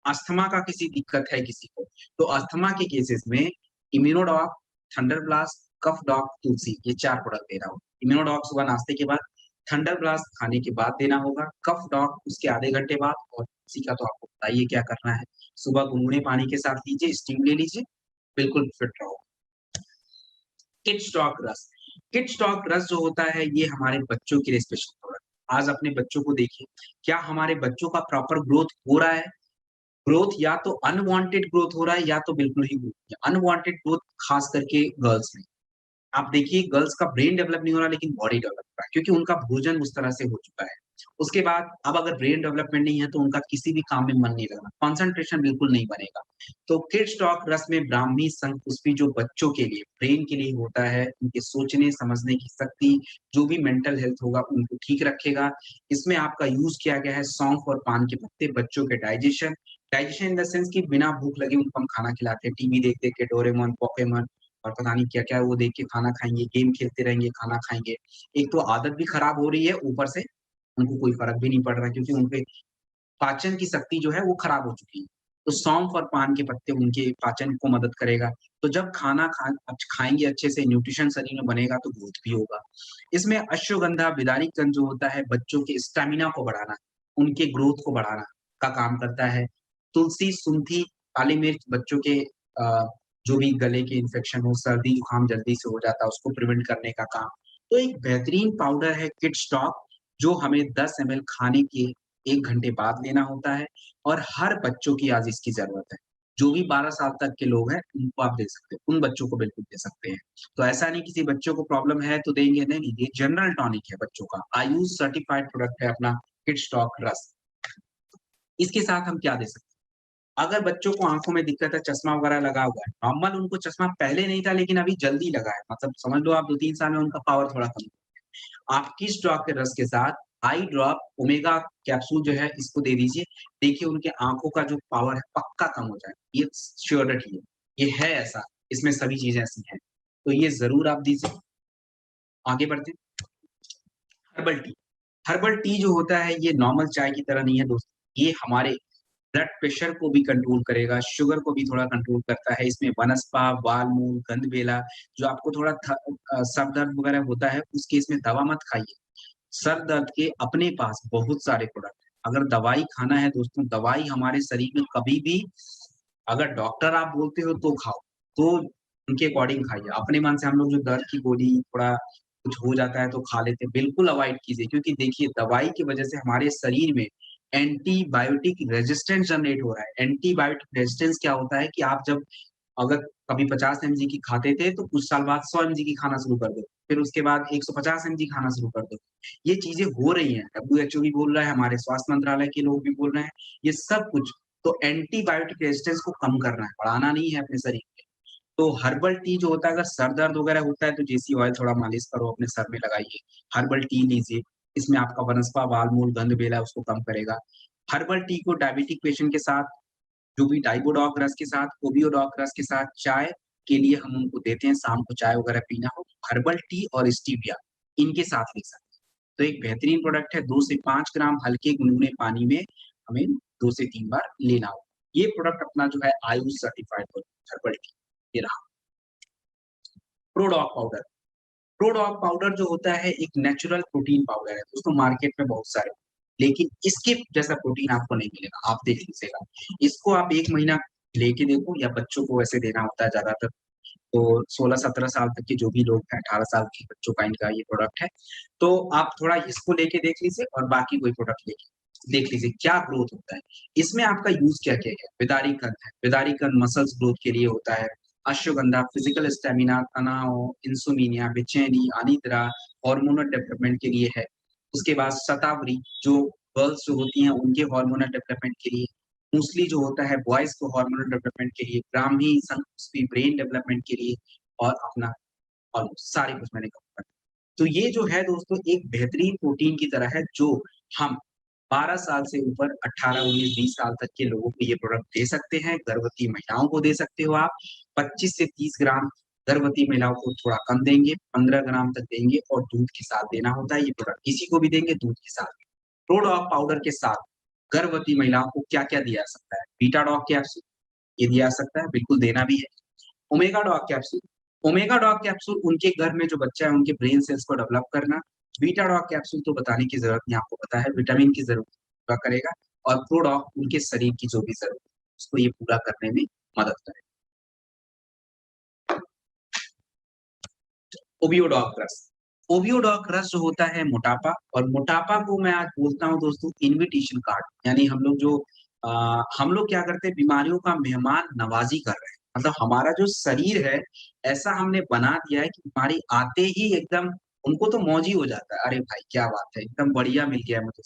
अस्थमा का किसी दिक्कत है किसी को, तो अस्थमा के केसेस में इम्यूनोडॉक, थंडर ब्लास्ट, कफ डॉक, तुलसी ये 4 प्रोडक्ट देना होगा। इम्यूनोडॉक सुबह नाश्ते के बाद, थंडर ब्लास्ट खाने के बाद देना होगा, कफ डॉक उसके आधे घंटे बाद और तुलसी का तो आपको पता ही है क्या करना है। सुबह गुनगुने पानी के साथ लीजिए, स्टीम ले लीजिए, बिल्कुल फिट रहो। किड स्टॉक रस, किड स्टॉक रस जो होता है ये हमारे बच्चों के लिए स्पेशल प्रोडक्ट। आज अपने बच्चों को देखिए, क्या हमारे बच्चों का प्रॉपर ग्रोथ हो रहा है? ग्रोथ या तो अनवांटेड ग्रोथ हो रहा है या तो बिल्कुल ही ग्रोथ अनवांटेड ग्रोथ खास करके गर्ल्स में। आप देखिए गर्ल्स का ब्रेन डेवलप नहीं हो रहा लेकिन बॉडी डेवलप हो रहा है क्योंकि उनका भोजन उस तरह से हो चुका है। उसके बाद अब अगर ब्रेन डेवलपमेंट नहीं है तो उनका किसी भी काम में मन नहीं लगना, कंसंट्रेशन बिल्कुल नहीं बनेगा। तो किड्स टॉक रस में ब्राह्मी, शंखपुष्पी जो बच्चों के लिए, ब्रेन के लिए होता है, उनके सोचने समझने की शक्ति, जो भी मेंटल हेल्थ होगा उनको ठीक रखेगा। इसमें आपका यूज़ किया गया है सौंफ और पान के पत्ते, बच्चों के digestion, digestion in the sense कि बिना भूख लगे उनको हम खाना खिलाते हैं, टीवी देख-देख के डोरेमोन, पोकेमोन और पता नहीं क्या-क्या वो देख के खाना खाएँगे, गेम खेलते रहेंगे, खाना खाएँगे। एक तो आदत भी खराब हो रही है, ऊपर से उनको कोई फ़र्क भी नहीं पड़ रहा है क्योंकि उनके पाचन की शक्ति जो है वो खराब हो चुकी है। तो सौंफ और पान के पत्ते उनके पाचन को मदद करेगा। तो जब खाना खाएँगे अच्छे से न्यूट्रिशन शरीर में बनेगा तो ग्रोथ भी होगा। इसमें अश्वगंधा, बिदारीकंद जो होता है बच्चों के स्टैमिना को बढ़ाना, उनके ग्रोथ को बढ़ाना का काम करता है। तुलसी, सूंठी, काली मिर्च बच्चों के जो भी गले के इन्फेक्शन हो, सर्दी-जुकाम जल्दी से हो जाता है उसको प्रिवेंट करने का काम। तो एक बेहतरीन पाउडर है किड्स टॉक जो हमें 10 एमएल खाने के 1 घंटे बाद लेना होता है और हर बच्चों की आज इसकी ज़रूरत है। जो भी 12 साल तक के लोग हैं, उनको आप दे सकते हो, उन बच्चों को बिल्कुल दे सकते हैं। तो ऐसा नहीं किसी बच्चों को प्रॉब्लम है तो देंगे, नहीं, ये जनरल टॉनिक है बच्चों का। आयुष सर्टिफाइड प्रोडक्ट है अपना किड्स टॉक रस। इसके साथ हम क्या दे सकते हैं? अगर बच्चों को आँखों में दिक्कत है, चश्मा वगैरह लगा हुआ है, नॉर्मल उनको चश्मा पहले नहीं था लेकिन अभी जल्दी लगा है, मतलब समझ लो आप 2-3 साल में उनका पावर थोड़ा कम आप किस ड्रॉप के रस के साथ आई ड्रॉप ओमेगा कैप्सूल जो है इसको दे दीजिए। देखिए उनके आँखों का जो पावर है पक्का कम हो जाएगा। ये श्योरिटी है। ये है ऐसा, इसमें सभी चीज़ें ऐसी हैं। तो ये ज़रूर आप दीजिए। आगे बढ़ते हैं। Herbal tea. हर्बल टी जो होता है ये नॉर्मल चाय की तरह नहीं है दोस्तों। ये हमारे ब्लड प्रेशर को भी कंट्रोल करेगा, शुगर को भी थोड़ा कंट्रोल करता है। इसमें वनस्पा, वालमूल, गंधबेला जो आपको थोड़ा सर दर्द वगैरह होता है उस केस में दवा मत खाइए। सर दर्द के अपने पास बहुत सारे प्रोडक्ट हैं। अगर दवाई खाना है दोस्तों, दवाई हमारे शरीर में कभी भी अगर डॉक्टर आप बोलते हो तो खाओ, तो उनके अकॉर्डिंग खाइए। अपने मन से हम लोग जो दर्द की गोली थोड़ा कुछ हो जाता है तो खा लेते हैं, बिल्कुल अवॉइड कीजिए क्योंकि देखिए दवाई की वजह से हमारे शरीर में एंटीबायोटिक रेजिस्टेंस जनरेट हो रहा है। एंटीबायोटिक रेजिस्टेंस क्या होता है कि आप जब अगर कभी 50 एमजी की खाते थे तो कुछ साल बाद 100 एमजी की खाना शुरू कर दो। फिर उसके बाद 150 एमजी खाना शुरू कर दो। ये चीज़ें हो रही हैं, डब्ल्यूएचओ भी बोल रहा है, हमारे स्वास्थ्य मंत्रालय के लोग भी बोल रहे हैं, ये सब कुछ तो एंटीबायोटिक रेजिस्टेंस को कम करना है, बढ़ाना नहीं है अपने शरीर में। तो हर्बल टी जो होता है अगर सर दर्द वगैरह होता है तो देसी ऑयल थोड़ा मालिश करो, अपने सर में लगाइए। हर्बल टी लीजिए, इसमें आपका वनस्पा, वालमूल, गंधबेला उसको कम करेगा। हर्बल टी को डायबिटिक पेशेंट के साथ जो भी डाइबोडॉक रस के साथ, कोबियोडॉक रस के साथ चाय के लिए हम उनको देते हैं, शाम को चाय वगैरह पीना हो, हर्बल टी और स्टीविया इनके साथ ले सकते हैं। तो एक बेहतरीन प्रोडक्ट है 2 से 5 ग्राम हल्के गुनगुने पानी में हमें 2 से 3 बार लेना होगा। ये प्रोडक्ट अपना जो है आयुष सर्टिफाइड हर्बल टी ये रहा। प्रोडॉक पाउडर, प्रोडॉक पाउडर जो होता है एक नेचुरल प्रोटीन पाउडर है। दोस्तों मार्केट में बहुत सारे, लेकिन इसके जैसा प्रोटीन आपको नहीं मिलेगा, आप देख लीजिएगा। इसको आप 1 महीना लेके देखो या बच्चों को वैसे देना होता है ज़्यादातर। तो 16-17 साल तक के जो भी लोग हैं, 18 साल के बच्चों का इनका ये प्रोडक्ट है। तो आप थोड़ा इसको लेके देख लीजिए और बाकी कोई प्रोडक्ट लेके देख लीजिए क्या ग्रोथ होता है। इसमें आपका यूज़ क्या-क्या है? बिदारीकंद है, बिदारीकंद मसल्स ग्रोथ के लिए होता है। अश्वगंधा फिजिकल स्टैमिना, तनाव, इंसोम्निया, बेचैनी, अनिद्रा, हार्मोनल डेवलपमेंट के लिए है। उसके बाद शतावरी जो गर्ल्स जो होती हैं उनके हार्मोनल डेवलपमेंट के लिए। मूसली जो होता है बॉयज़ को हार्मोनल डेवलपमेंट के लिए, ब्राह्मी, शंखपुष्पी ब्रेन डेवलपमेंट के लिए और अपना ऑलमोस्ट सारे कुछ मैंने कवर कर दिया। तो ये जो है दोस्तों एक बेहतरीन प्रोटीन की तरह है जो हम 12 साल से ऊपर 18, 19, 20 साल तक के लोगों को ये प्रोडक्ट दे सकते हैं, गर्भवती महिलाओं को दे सकते हो आप। 25 से 30 ग्राम गर्भवती महिलाओं को थोड़ा कम देंगे, 15 ग्राम तक देंगे और दूध के साथ देना होता है ये प्रोडक्ट। किसी को भी देंगे दूध के साथ। प्रोडॉग पाउडर के साथ गर्भवती महिलाओं को क्या-क्या दिया जा सकता है? बीटा डॉग कैप्सूल, ये दिया जा सकता है, बिल्कुल देना भी है। Omega dog capsule, omega dog capsule उनके घर में जो बच्चा है उनके ब्रेन सेल्स को डेवलप करना। बीटा डॉग कैप्सूल तो बताने की ज़रूरत नहीं, आपको पता है विटामिन की ज़रूरत पूरा करेगा और प्रोडॉग उनके शरीर की जो भी ज़रूरत है, उसको ये पूरा करने में मदद करेगा। ओवियोडॉग रस, ओवियोडॉग रस जो होता है मोटापा, और मोटापा को मैं आज बोलता हूँ दोस्तों इन्विटेशन कार्ड, यानी हम लोग क्या करते हैं, बीमारियों का मेहमान नवाज़ी कर रहे हैं। मतलब हमारा जो शरीर है, ऐसा हमने बना दिया है कि बीमारी आते ही एकदम उनको तो मौज ही हो जाता है, अरे भाई क्या बात है, एकदम बढ़िया मिल गया है मुझे।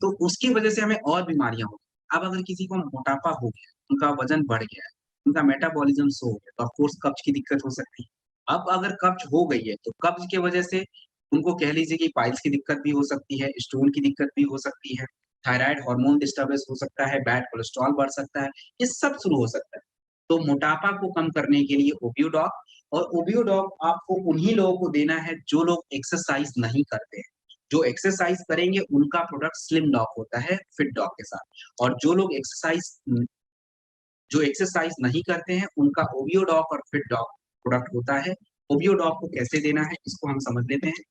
तो उसकी वजह से हमें और बीमारियाँ हो गई। अब अगर किसी को मोटापा हो गया, उनका वज़न बढ़ गया है, उनका मेटाबॉलिज़्म स्लो हो गया, तो ऑफ कोर्स कब्ज़ की दिक्कत हो सकती है। अब अगर कब्ज़ हो गई है, तो कब्ज़ की वजह से उनको कह लीजिए कि पाइल्स की दिक्कत भी हो सकती है, स्टोन की दिक्कत भी हो सकती है, थायराइड हार्मोन डिस्टर्बेंस हो सकता है, बैड कोलेस्ट्रॉल बढ़ सकता है, ये सब शुरू हो सकता है। तो मोटापा को कम करने के लिए ओबियोडॉग, और ओबियोडॉग आपको उन्हीं लोगों को देना है जो लोग एक्सरसाइज़ नहीं करते हैं। जो एक्सरसाइज़ करेंगे उनका प्रोडक्ट स्लिम डॉग होता है, फिट डॉग के साथ, और जो एक्सरसाइज़ नहीं करते हैं उनका ओबियोडॉग और फिट डॉग प्रोडक्ट होता है। ओबियोडॉग को कैसे देना है इसको हम समझ लेते हैं।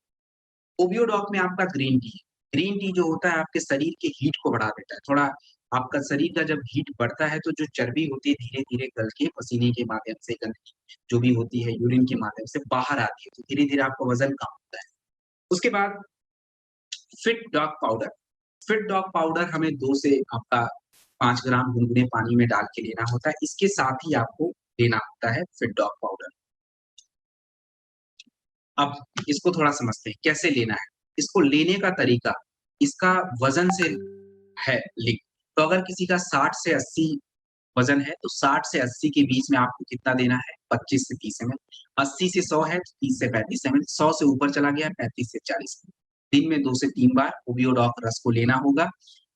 ओबियोडॉग में आपका ग्रीन टी है। ग्रीन टी जो होता है आपके शरीर के हीट को बढ़ा देता है। थोड़ा आपका शरीर का जब हीट बढ़ता है तो जो चर्बी होती है धीरे-धीरे गल के पसीने के माध्यम से, गंदगी जो भी होती है यूरिन के माध्यम से बाहर आती है, तो धीरे-धीरे आपका वज़न कम होता है। उसके बाद fit dog powder, fit dog powder हमें 2 से आपका 5 ग्राम गुनगुने पानी में डाल के लेना होता है। इसके साथ ही आपको लेना होता है फिट डॉग पाउडर। अब इसको थोड़ा समझते हैं, कैसे लेना है? इसको लेने का तरीका, इसका वज़न से है लिंक। तो अगर किसी का 60 से 80 वज़न है, तो 60 से 80 के बीच में आपको कितना देना है? 25 से 30 एमएल। 80 से 100 है, 30 से 35 एमएल। 100 से ऊपर चला गया, 35 से 40 एमएल। दिन में 2 से 3 बार ओबियोडॉग रस को लेना होगा।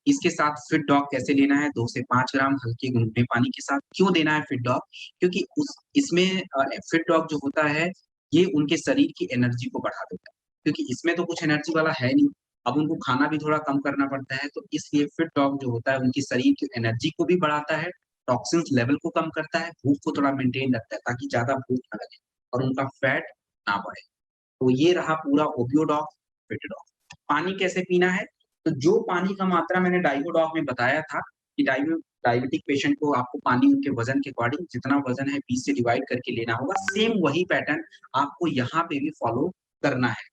इसके साथ फिट डॉग कैसे लेना है? 2 से 5 ग्राम हल्के गुनगुने पानी के साथ। क्यों देना है फिट डॉग? क्योंकि उस इसमें फिट डॉग जो होता है, ये उनके शरीर की एनर्जी को बढ़ा देता है। क्योंकि इसमें तो कुछ एनर्जी वाला है नहीं। अब उनको खाना भी थोड़ा कम करना पड़ता है, तो इसलिए फिट डॉग जो होता है उनकी शरीर की एनर्जी को भी बढ़ाता है, टॉक्सिन्स लेवल को कम करता है, भूख को थोड़ा मेंटेन रखता है ताकि ज़्यादा भूख ना लगे और उनका फैट ना बढ़े। तो ये रहा पूरा ओबियोडॉग, फिटडॉग। पानी कैसे पीना है? तो जो पानी का मात्रा मैंने डाइवोडॉग में बताया था कि डायबिटिक पेशेंट को आपको पानी उनके वज़न के अकॉर्डिंग जितना वज़न है 20 से डिवाइड करके लेना होगा। सेम वही पैटर्न आपको यहाँ पे भी फॉलो करना है।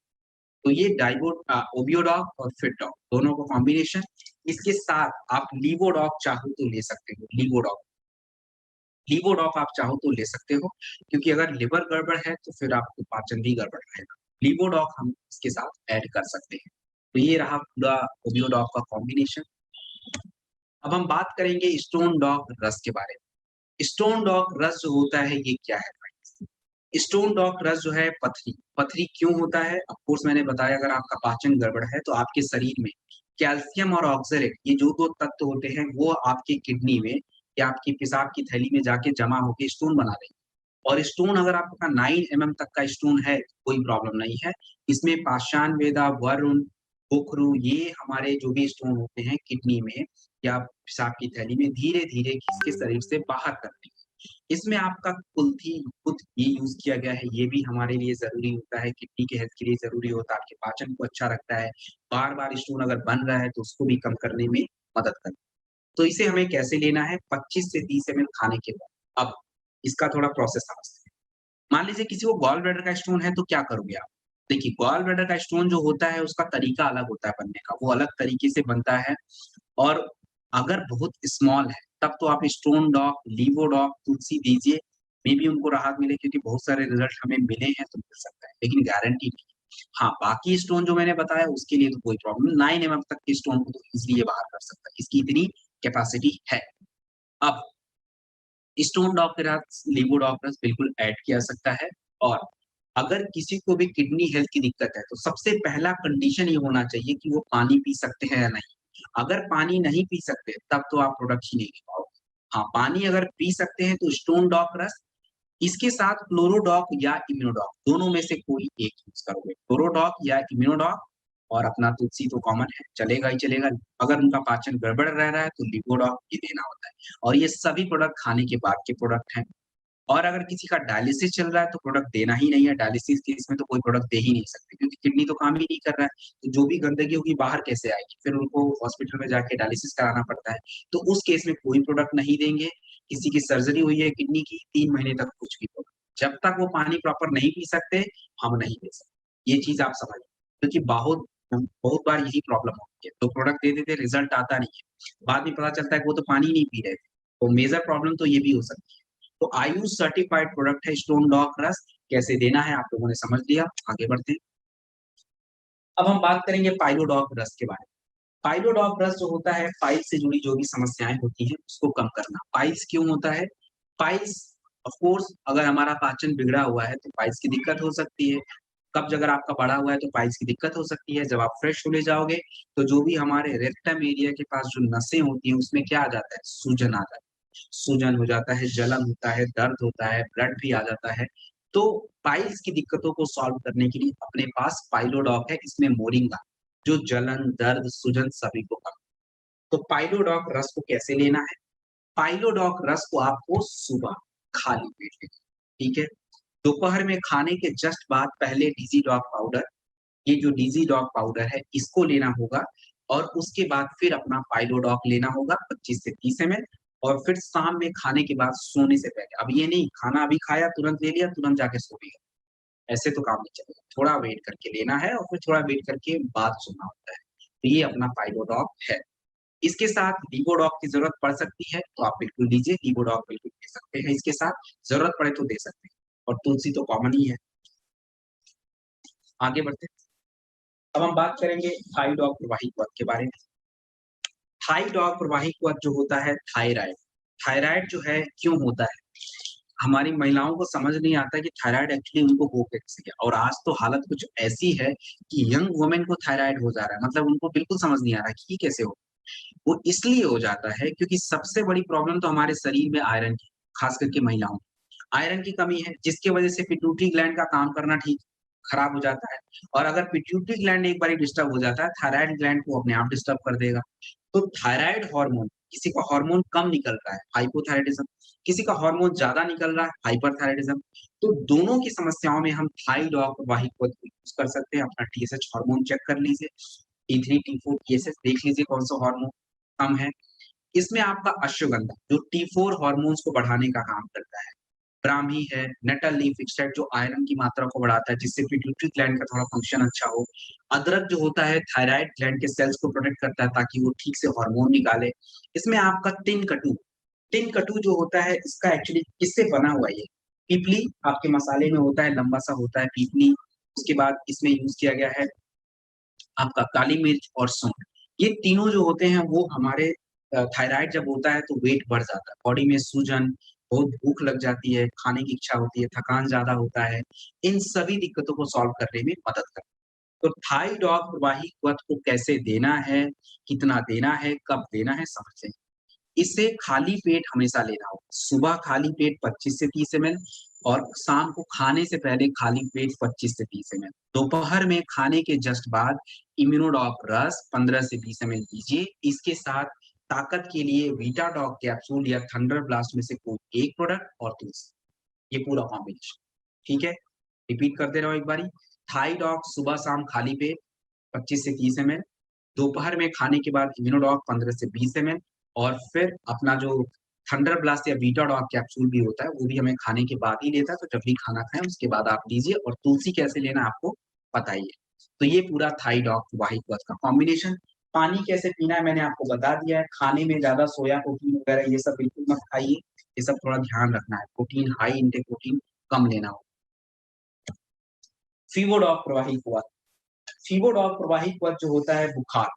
तो ये ओबियोडॉग और फिटडॉग दोनों का कॉम्बिनेशन। इसके साथ आप लीवोडॉग चाहो तो ले सकते हो, लीवोडॉग। लीवोडॉग आप चाहो तो ले सकते हो, क्योंकि अगर लिवर गड़बड़ है तो फिर आपको पाचन भी गड़बड़ रहेगा। लीवोडॉग हम इसके साथ ऐड कर सकते हैं। तो ये रहा पूरा ओबियोडॉग का कॉम्बिनेशन। अब हम बात करेंगे स्टोन डॉग रस के बारे में। स्टोन डॉग रस जो होता है ये क्या है? स्टोन डॉग रस जो है पथरी, पथरी क्यों होता है? ऑफ कोर्स मैंने बताया अगर आपका पाचन गड़बड़ है तो आपके शरीर में कैल्शियम और ऑक्सलेट ये जो 2 तत्व होते हैं वो आपकी किडनी में या आपकी पेशाब की थैली में जाके जमा होके स्टोन बना देंगे। और स्टोन अगर आपका 9 एमएम तक का स्टोन है, कोई प्रॉब्लम नहीं है। इसमें पाषाणवेदा, वरुण, पुख्रू ये हमारे जो भी स्टोन होते हैं किडनी में या पेशाब की थैली में धीरे-धीरे किसके शरीर से बाहर करते हैं। इसमें आपका कुल्थी खुद ये यूज़ किया गया है, ये भी हमारे लिए ज़रूरी होता है, किडनी के हेल्थ के लिए ज़रूरी होता है, आपके पाचन को अच्छा रखता है। बार-बार स्टोन अगर बन रहा है तो उसको भी कम करने में मदद करता है। तो इसे हमें कैसे लेना है? 25 से 30 एमएल खाने के बाद। अब इसका थोड़ा प्रोसेस समझते हैं। मान लीजिए किसी को गॉल ब्लैडर का स्टोन है तो क्या करोगे आप? देखिए गॉल ब्लैडर का स्टोन जो होता है उसका तरीका अलग होता है बनने का, वो अलग तरीके से बनता है। और अगर बहुत स्मॉल है तब तो आप स्टोन डॉग, लीवो डॉग, तुलसी दीजिए, मे बी उनको राहत मिले क्योंकि बहुत सारे रिजल्ट हमें मिले हैं तो मिल सकता है, लेकिन गारंटी नहीं। हाँ, बाकी स्टोन जो मैंने बताया उसके लिए तो कोई प्रॉब्लम नहीं, 9 एमएम तक के स्टोन को तो ईज़िली ये बाहर कर सकता है, इसकी इतनी कैपेसिटी है। अब स्टोन डॉग के साथ लीवोडॉग्रेस बिल्कुल ऐड किया जा सकता है। और अगर किसी को भी किडनी हेल्थ की दिक्कत है, तो सबसे पहला कंडीशन ये होना चाहिए कि वो पानी पी सकते हैं या नहीं। अगर पानी नहीं पी सकते तब तो आप प्रोडक्ट ही नहीं ले पाओगे। हाँ, पानी अगर पी सकते हैं तो स्टोन डॉक रस, इसके साथ क्लोरोडॉक या इम्यूनोडॉक दोनों में से कोई एक यूज़ करोगे। क्लोरोडॉक या इम्यूनोडॉक और अपना तुलसी तो कॉमन है, चलेगा ही चलेगा। अगर उनका पाचन गड़बड़ रह रहा है तो लिपोडॉक ये देना होता है और ये सभी प्रोडक्ट खाने के बाद के प्रोडक्ट हैं। और अगर किसी का डायलिसिस चल रहा है तो प्रोडक्ट देना ही नहीं है, डायलिसिस केस में तो कोई प्रोडक्ट दे ही नहीं सकते क्योंकि किडनी तो काम ही नहीं कर रहा है, तो जो भी गंदगी होगी बाहर कैसे आएगी? फिर उनको हॉस्पिटल में जाके डायलिसिस कराना पड़ता है, तो उस केस में कोई प्रोडक्ट नहीं देंगे। किसी की सर्जरी हुई है किडनी की, 3 महीने तक कुछ भी प्रोडक्ट, जब तक वो पानी प्रॉपर नहीं पी सकते, हम नहीं दे सकते। ये चीज़ आप समझ क्योंकि बहुत बहुत बार यही प्रॉब्लम होती है, तो प्रोडक्ट दे देते, रिजल्ट आता नहीं है। बाद में पता चलता है कि वो तो पानी नहीं पी रहे थे, तो मेजर प्रॉब्लम तो ये भी हो सकती है। तो आयुष सर्टिफाइड प्रोडक्ट है स्टोन डॉक रस, कैसे देना है आप लोगों ने समझ लिया, आगे बढ़ते हैं। अब हम बात करेंगे पाइलोडॉक रस के बारे में। पाइलोडॉक रस जो होता है, पाइल्स से जुड़ी जो भी समस्याएँ होती हैं, उसको कम करना। पाइल्स क्यों होता है? पाइल्स ऑफ कोर्स अगर हमारा पाचन बिगड़ा हुआ है, तो पाइल्स की दिक्कत हो सकती है। कब्ज़ अगर आपका बढ़ा हुआ है, तो पाइल्स की दिक्कत हो सकती है। जब आप फ्रेश होने जाओगे, तो जो भी हमारे रेक्टम एरिया के पास जो नसें होती हैं, उसमें क्या आ जाता है? सूजन आ जाता है। सूजन हो जाता है, जलन होता है, दर्द होता है, ब्लड भी आ जाता है। तो पाइल्स की दिक्कतों को सॉल्व करने के लिए अपने पास पाइलोडॉक है, इसमें मोरिंगा, जो जलन, दर्द, सूजन सभी को कम। तो पाइलोडॉक रस को कैसे लेना है? पाइलोडॉक रस को आपको सुबह खाली पेट लेना है, ठीक है? दोपहर में खाने के जस्ट बाद पहले डिज़ीडॉक पाउडर, ये जो डिज़ीडॉक पाउडर है, इसको लेना होगा और उसके बाद फिर अपना पाइलोडॉक लेना होगा 25 से 30 एमएल और फिर शाम में खाने के बाद सोने से पहले। अब ये नहीं खाना अभी खाया, तुरंत ले लिया, तुरंत जाके सो गए। ऐसे तो काम नहीं चलेगा। थोड़ा वेट करके लेना है और फिर थोड़ा वेट करके बाद सोना होता है। तो ये अपना पाइलोडॉक है। इसके साथ लिवोडॉक की ज़रूरत पड़ सकती है, तो आप बिल्कुल लीजिए, लिवोडॉक बिल्कुल ले सकते हैं इसके साथ, ज़रूरत पड़े तो दे सकते हैं और तुलसी तो कॉमन ही है। आगे बढ़ते हैं। अब हम बात करेंगे थाइरॉइड प्रवाहित वध के बारे में। थाइरॉइड प्रवाहित वध जो होता है थायराइड, थायराइड जो है क्यों होता है? हमारी महिलाओं को समझ नहीं आता कि थायराइड एक्चुअली उनको हो कैसे गया और आज तो हालत कुछ ऐसी है कि यंग वुमेन को थायराइड हो जा रहा है, मतलब उनको बिल्कुल समझ नहीं आ रहा है कि ये कैसे हो? वो इसलिए हो जाता है क्योंकि सबसे बड़ी प्रॉब्लम तो हमारे शरीर में आयरन की, खास करके महिलाओं में। आयरन की कमी है जिसकी वजह से पिट्यूटरी ग्लैंड का काम करना ठीक खराब हो जाता है और अगर पिट्यूटरी ग्लैंड एक बारी डिस्टर्ब हो जाता है, थायराइड ग्लैंड को अपने आप डिस्टर्ब कर देगा। तो थायराइड हार्मोन, किसी का हार्मोन कम निकल रहा है, हाइपोथायरायडिज्म, किसी का हार्मोन ज़्यादा निकल रहा है, हाइपरथायरायडिज्म। तो दोनों की समस्याओं में हम थाइरॉइड वाहिक को यूज़ कर सकते हैं। अपना टीएसएच हार्मोन चेक कर लीजिए, T3, T4, टीएसएच देख लीजिए कौन-सा हार्मोन कम है। इसमें आपका अश्वगंधा जो T4 हार्मोन्स को बढ़ाने का काम करता है। ब्राह्मी है, नट्टल लीफ एक्सट्रैक्ट जो आयरन की मात्रा को बढ़ाता है जिससे पिट्यूटरी ग्लैंड का थोड़ा फंक्शन अच्छा हो। अदरक जो होता है थायराइड ग्लैंड के सेल्स को प्रोटेक्ट करता है ताकि वो ठीक से हार्मोन निकाले। इसमें आपका तिनकटू, तिनकटू जो होता है इसका एक्चुअली किससे बना हुआ है ये? पीपली आपके मसाले में होता है, लंबा-सा होता है पीपली। उसके बाद इसमें यूज़ किया गया है आपका काली मिर्च और सौंफ। ये तीनों जो होते हैं वो हमारे थायराइड जब होता है तो वेट बढ़ जाता है, बॉडी में सूजन, बहुत भूख लग जाती है, खाने की इच्छा होती है, थकान ज़्यादा होता है। इन सभी दिक्कतों को सॉल्व करने में मदद करता है। तो थाइरॉइड प्रवाही वध को कैसे देना है, कितना देना है, कब देना है समझते हैं। इसे खाली पेट हमेशा लेना होगा। सुबह खाली पेट 25 से 30 एमएल और शाम को खाने से पहले खाली पेट 25 से 30 एमएल। दोपहर में खाने के जस्ट बाद इम्यूनोडॉक रस 15 से 20 एमएल लीजिए। इसके साथ ताकत के लिए वीटाडॉक कैप्सूल या थंडर ब्लास्ट में से कोई एक प्रोडक्ट और तुलसी, ये पूरा कॉम्बिनेशन, ठीक है? रिपीट करते रहो एक बारी। थाइडॉक सुबह-शाम खाली पेट 25 से 30 एमएल, दोपहर में खाने के बाद इम्यूनोडॉक 15 से 20 एमएल और फिर अपना जो थंडर ब्लास्ट या बीटाडॉक कैप्सूल भी होता है, वो भी हमें खाने के बाद ही लेता है, तो जब भी खाना खाएँ उसके बाद आप लीजिए और तुलसी कैसे लेना है आपको पता ही है। तो ये पूरा थाइडॉक वाहिक वध का कॉम्बिनेशन। पानी कैसे पीना है मैंने आपको बता दिया है, खाने में ज़्यादा सोया प्रोटीन वगैरह ये सब बिल्कुल मत खाइए, ये सब थोड़ा ध्यान रखना है, प्रोटीन हाई इंटेक प्रोटीन कम लेना हो। फीवरडॉक प्रवाहित वध, फीवरडॉक प्रवाहित वध जो होता है बुखार,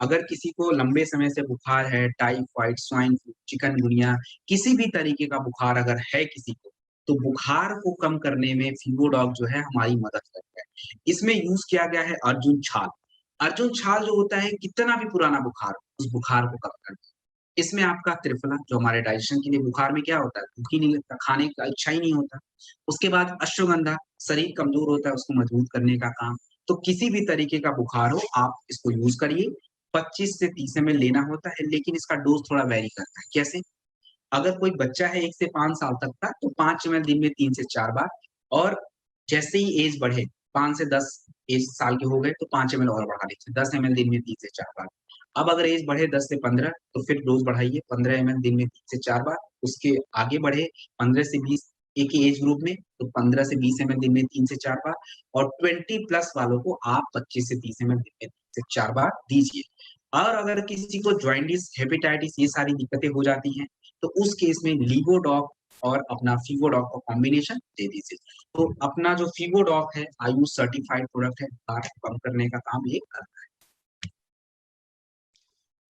अगर किसी को लंबे समय से बुखार है, टाइफाइड, स्वाइन फ्लू, चिकनगुनिया, किसी भी तरीके का बुखार अगर है किसी को, तो बुखार को कम करने में फीवरडॉक जो है हमारी मदद करता है। इसमें यूज़ किया गया है अर्जुन छाल। अर्जुन छाल जो होता है कितना भी पुराना बुखार हो, उस बुखार को कम करता है। इसमें आपका त्रिफला जो हमारे डाइजेशन के लिए, बुखार में क्या होता है, भूख ही नहीं लगता, खाने का इच्छा ही नहीं होता। उसके बाद अश्वगंधा, शरीर कमजोर होता है उसको मजबूत करने का काम। तो किसी भी तरीके का बुखार हो आप इसको यूज करिए। 25 से 30 ml लेना होता है, लेकिन इसका डोज थोड़ा वेरी करता है। कैसे? अगर कोई बच्चा है 1 से 5 साल तक का, तो 5 ml दिन में 3 से 4 बार। और जैसे ही एज बढ़े, 5 से 10 एज साल के हो गए तो 5 ml और बढ़ा लीजिए, 10 ml दिन में 3 से 4 बार। अब अगर एज बढ़े 10 से 15, तो फिर डोज बढ़ाइए, 15 ml दिन में 3 से 4 बार। उसके आगे बढ़े 15 से 20, एक ही एज ग्रुप में, तो 15 से 20 ml दिन में 3 से 4 बार। और 20 प्लस वालों को आप 25 से 30 ml दिन में 3 से 4 बार दीजिए। और अगर किसी को जॉइंटिस, हेपेटाइटिस ये सारी दिक्कतें हो जाती हैं, तो उस केस में लीवोडॉक और अपना फीवोडॉक का कॉम्बिनेशन दे दीजिए। तो अपना जो फीवोडॉक है आयुष सर्टिफाइड प्रोडक्ट है, बुखार कम करने का काम ये करता है।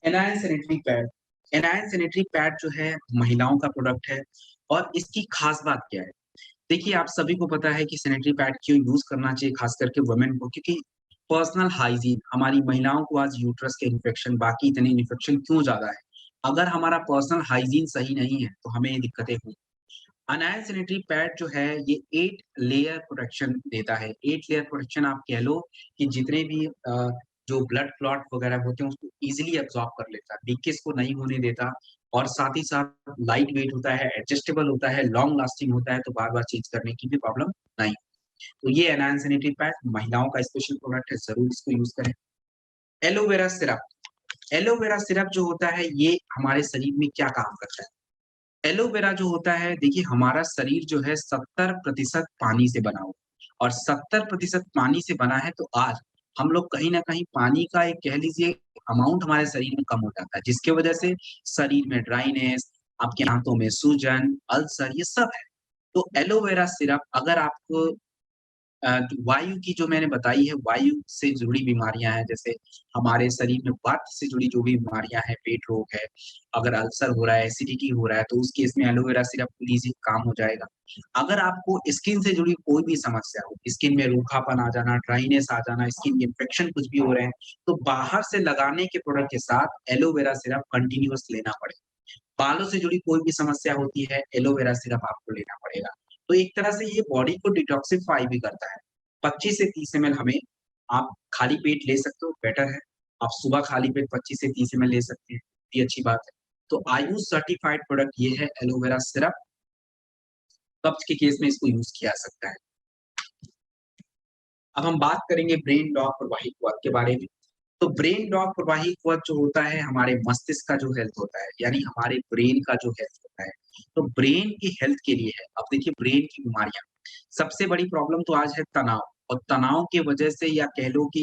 Anion sanitary pad, anion sanitary pad जो है महिलाओं का प्रोडक्ट है। और इसकी खास बात क्या है? देखिए, आप सभी को पता है कि सैनिटरी पैड क्यों यूज करना चाहिए, खास करके वुमेन को, क्योंकि पर्सनल हाइजीन, हमारी महिलाओं को आज यूट्रस के इन्फेक्शन, बाकी इतने इन्फेक्शन क्यों ज्यादा है? अगर हमारा पर्सनल हाइजीन सही नहीं है तो हमें ये दिक्कतें होंगी। अनायन सैनिटरी पैड जो है ये 8 लेयर प्रोटेक्शन देता है। 8 लेयर प्रोटेक्शन आप कह लो कि जितने भी जो ब्लड क्लॉट वगैरह होते हैं उसको इजीली एब्जॉर्ब कर लेता है, लीकेज को नहीं होने देता। और साथ ही साथ लाइट वेट होता है, एडजस्टेबल होता है, लॉन्ग लास्टिंग होता है, तो बार-बार चेंज करने की भी प्रॉब्लम नहीं। तो ये अनायन सैनिटरी पैड महिलाओं का स्पेशल प्रोडक्ट है, ज़रूर इसको यूज़ करें। एलोवेरा सिरप, एलोवेरा सिरप जो होता है ये हमारे शरीर में क्या काम करता है? एलोवेरा जो होता है, देखिए हमारा शरीर जो है 70% पानी से बना हुआ है। और 70% पानी से बना है, तो आज हम लोग कहीं न कहीं पानी का एक कह लीजिए अमाउंट हमारे शरीर में कम हो जाता है, जिसकी वजह से शरीर में ड्राइनेस, आपके दाँतों में सूजन, अल्सर ये सब है। तो एलोवेरा सिरप अगर आपको जो वायु की जो मैंने बताई है, वायु से जुड़ी बीमारियाँ हैं, जैसे हमारे शरीर में वात से जुड़ी जो भी बीमारियाँ हैं, पेट रोग है, अगर अल्सर हो रहा है, एसिडिटी हो रहा है, तो उस केस में एलोवेरा सिरप लीजिए, काम हो जाएगा। अगर आपको स्किन से जुड़ी कोई भी समस्या हो, स्किन में रूखापन आ जाना, ड्राइनेस आ जाना, स्किन इन्फेक्शन कुछ भी हो रहे हैं, तो बाहर से लगाने के प्रोडक्ट के साथ एलोवेरा सिरप कंटीन्यूअस लेना पड़ेगा। बालों से जुड़ी कोई भी समस्या होती है, एलोवेरा सिरप आपको लेना पड़ेगा। तो एक तरह से ये बॉडी को डिटॉक्सिफाई भी करता है। 25 से 30 एमएल हमें आप खाली पेट ले सकते हो, बेटर है। आप सुबह खाली पेट 25 से 30 एमएल ले सकते हैं, ये अच्छी बात है। तो आयुष सर्टिफाइड प्रोडक्ट ये है एलोवेरा सिरप, कब्ज़ के केस में इसको यूज़ किया जा सकता है। अब हम बात करेंगे ब्रेन डॉग प्रवाही क्वथ के बारे में। तो ब्रेन डॉग प्रवाही क्वथ जो होता है हमारे मस्तिष्क का जो हेल्थ होता है, यानी हमारे ब्रेन का जो हेल्थ होता है। तो ब्रेन की हेल्थ के लिए है। अब देखिए ब्रेन की बीमारियाँ, सबसे बड़ी प्रॉब्लम तो आज है तनाव। और तनाव की वजह से या कह लो कि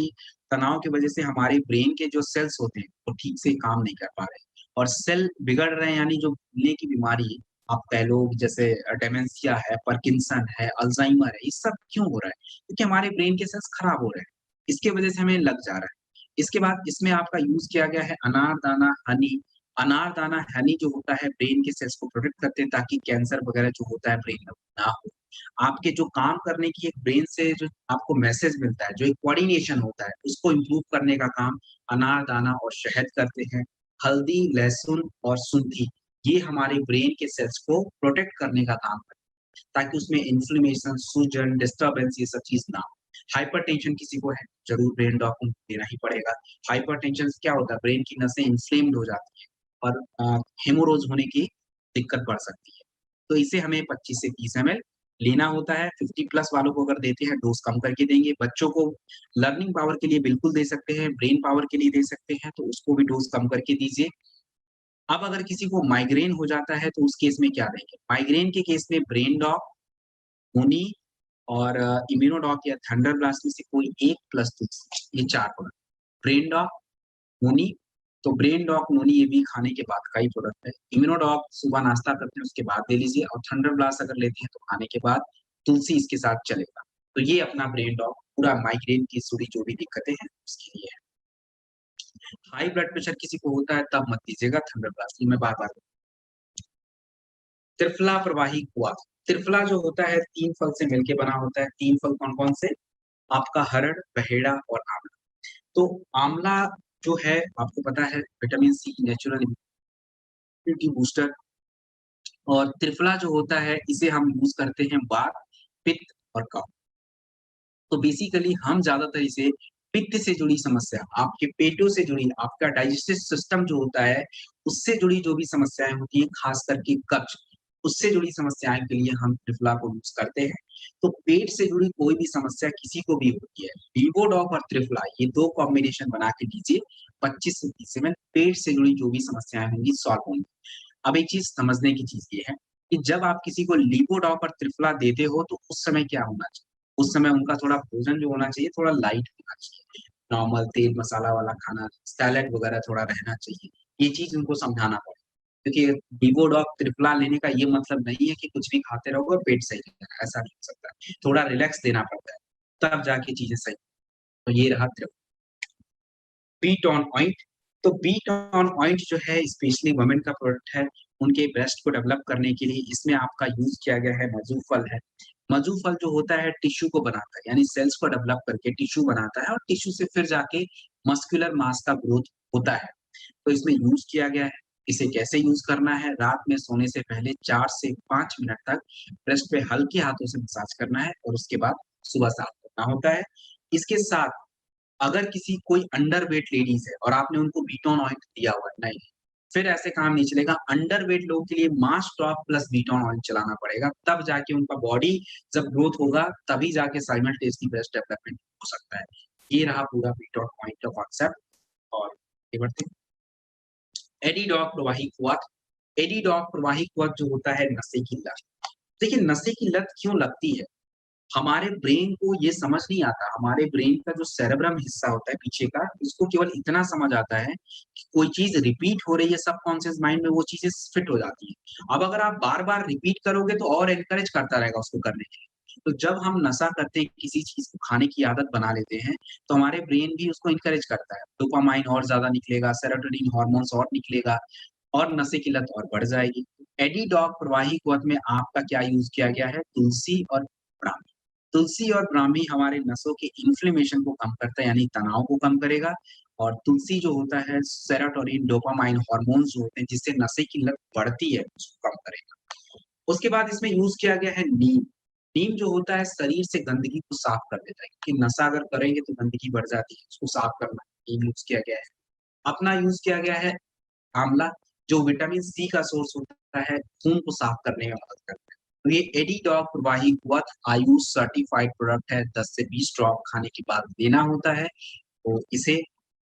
तनाव की वजह से हमारे ब्रेन के जो सेल्स होते हैं, वो ठीक से काम नहीं कर पा रहे हैं। और सेल बिगड़ रहे हैं, यानी जो भूलने की बीमारी आप कह लो जैसे डेमेंशिया है, पार्किंसन है, अल्ज़ाइमर है, ये सब क्यों हो रहा है? क्योंकि हमारे ब्रेन के सेल्स खराब हो रहे हैं। इसकी वजह से हमें लग जा रहा है। इसके बाद इसमें आपका यूज़ किया गया है अनारदाना हनी। अनारदाना हनी जो होता है ब्रेन के सेल्स को प्रोटेक्ट करते हैं, ताकि कैंसर वगैरह जो होता है ब्रेन में ना हो। आपके जो काम करने की एक ब्रेन से जो आपको मैसेज मिलता है, जो एक कोऑर्डिनेशन होता है, उसको इम्प्रूव करने का काम अनारदाना और शहद करते हैं। हल्दी, लहसुन और सूंठी, ये हमारे ब्रेन के सेल्स को प्रोटेक्ट करने का काम करते हैं, ताकि उसमें इन्फ्लेमेशन, सूजन, डिस्टर्बेंस ये सब चीज़ ना हो। हाइपरटेंशन किसी को है, ज़रूर ब्रेन डॉग को देना ही पड़ेगा। हाइपरटेंशन से क्या होता है, ब्रेन की नसें इन्फ्लेम्ड हो जाती हैं और हेमोरोज होने की दिक्कत बढ़ सकती है। तो इसे हमें 25 से 30 एमएल लेना होता है। 50 प्लस वालों को अगर देते हैं, डोज़ कम करके देंगे। बच्चों को लर्निंग पावर के लिए बिल्कुल दे सकते हैं, ब्रेन पावर के लिए दे सकते हैं, तो उसको भी डोज़ कम करके दीजिए। अब अगर किसी को माइग्रेन हो जाता है, तो उस केस में क्या देंगे? माइग्रेन के केस में ब्रेन डॉग, होनी और इम्यूनोडॉक या थंडर ब्लास्ट में से कोई एक प्लस तुलसी, ये 4 प्रोडक्ट। ब्रेन डॉग, नोनी, तो ब्रेन डॉग, नोनी ये भी खाने के बाद का ही प्रोडक्ट है। इम्यूनोडॉक सुबह नाश्ता करते हैं उसके बाद ले लीजिए, और थंडर ब्लास्ट अगर लेते हैं तो खाने के बाद तुलसी इसके साथ चलेगा। तो ये अपना ब्रेन डॉग पूरा माइग्रेन की जुड़ी जो भी दिक्कतें हैं उसके लिए है। हाई ब्लड प्रेशर किसी को होता है तब मत लीजिएगा थंडर ब्लास्ट, ये मैं बार-बार। त्रिफला प्रवाही कुआँ, त्रिफला जो होता है 3 फल से मिलके बना होता है। 3 फल कौन-कौन से? आपका हरड़, बहेड़ा और आंवला। तो आंवला जो है आपको पता है vitamin C natural immunity booster, और त्रिफला जो होता है इसे हम यूज करते हैं वात, पित्त और कफ। तो बेसिकली हम ज्यादातर इसे पित्त से जुड़ी समस्या, आपके पेटों से जुड़ी, आपका डाइजेस्टिव सिस्टम जो होता है उससे जुड़ी जो भी समस्याएं होती हैं, खास करके कब्ज, उससे जुड़ी समस्याएं के लिए हम त्रिफला को यूज करते हैं। तो पेट से जुड़ी कोई भी समस्या किसी को भी होती है, लीवोडॉक और त्रिफला ये दो कॉम्बिनेशन बना के दीजिए, 25 से 30 ml, पेट से जुड़ी जो भी समस्याएं होंगी सॉल्व होंगी। अब एक चीज समझने की चीज ये है कि जब आप किसी को लीवोडॉक और त्रिफला देते हो तो उस समय क्या होना चाहिए? उस समय उनका थोड़ा भोजन जो होना चाहिए थोड़ा लाइट होना चाहिए। नॉर्मल तेल मसाला वाला खाना, सैलेड वगैरह थोड़ा रहना चाहिए। ये चीज़ उनको समझाना पड़ेगा। क्योंकि लीवोडॉक त्रिफला लेने का ये मतलब नहीं है कि कुछ भी खाते रहोगे और पेट सही रहेगा, ऐसा नहीं हो सकता। थोड़ा रिलैक्स देना पड़ता है, तब जाके चीज़ें सही। तो ये रहा त्रिफला। बीट ऑन ऑइंट, तो बीट ऑन ऑइंट जो है स्पेशली वुमेन का प्रोडक्ट है, उनके ब्रेस्ट को डेवलप करने के लिए इसमें आपका यूज किया गया है मजू फल है। मजू फल जो होता है टिश्यू को बनाता है, यानी सेल्स को डेवलप करके टिश्यू बनाता है और टिश्यू से फिर जाके मस्कुलर मास का ग्रोथ होता है। तो इसमें यूज किया गया है। इसे कैसे यूज करना है? रात में सोने से पहले 4 से 5 मिनट तक ब्रेस्ट पे हल्के हाथों से मसाज करना है और उसके बाद सुबह साफ करना होता है। इसके साथ अगर किसी कोई अंडरवेट लेडीज है और आपने उनको बीटॉन ऑयल दिया हुआ है, नहीं, फिर ऐसे काम नहीं चलेगा। अंडरवेट लोगों के लिए मास टॉप प्लस बीटॉन ऑयल चलाना पड़ेगा, तब जाके उनका बॉडी जब ग्रोथ होगा तभी जाके साइमल्टेनियसली ब्रेस्ट डेवलपमेंट हो सकता है। ये रहा पूरा बीटॉन ऑयल का कॉन्सेप्ट। और आगे बढ़ते हैं। एडीडॉक प्रवाही कुआथ, एडीडॉक प्रवाही कुआथ जो होता है नशे की लत। देखिए नशे की लत क्यों लगती है? हमारे ब्रेन को ये समझ नहीं आता, हमारे ब्रेन का जो सेरेब्रम हिस्सा होता है पीछे का, उसको केवल इतना समझ आता है कि कोई चीज रिपीट हो रही है सबकॉन्शियस माइंड में, वो चीजें फिट हो जाती है। अब अगर आप बार बार रिपीट करोगे तो और एनकरेज करता रहेगा उसको करने के लिए। तो जब हम नशा करते हैं, किसी चीज को खाने की आदत बना लेते हैं, तो हमारे ब्रेन भी उसको इंकरेज करता है, डोपामाइन और ज्यादा निकलेगा, सेरोटोनिन हार्मोन्स और निकलेगा और नशे की लत और बढ़ जाएगी। एडीडॉक प्रवाही कुआथ में आपका क्या यूज किया गया है? तुलसी और ब्राह्मी। तुलसी और ब्राह्मी हमारे नसों के इन्फ्लेमेशन को कम करता है, यानी तनाव को कम करेगा। और तुलसी जो होता है सेरोटोनिन डोपामाइन हार्मोन्स जो होते हैं जिससे नशे की लत बढ़ती है उसको कम करेगा। उसके बाद इसमें यूज किया गया है नीम। नीम जो होता है शरीर से गंदगी को साफ कर देता है, कि नशा अगर करेंगे तो गंदगी बढ़ जाती है, उसको साफ करना नीम यूज किया गया है। अपना यूज किया गया है आंवला, जो विटामिन सी का सोर्स होता है, खून को साफ करने में मदद करता है। तो ये एडीडॉक प्रवाही कुआथ आयुष सर्टिफाइड प्रोडक्ट है। 10 से 20 ड्रॉप खाने के बाद लेना होता है। तो इसे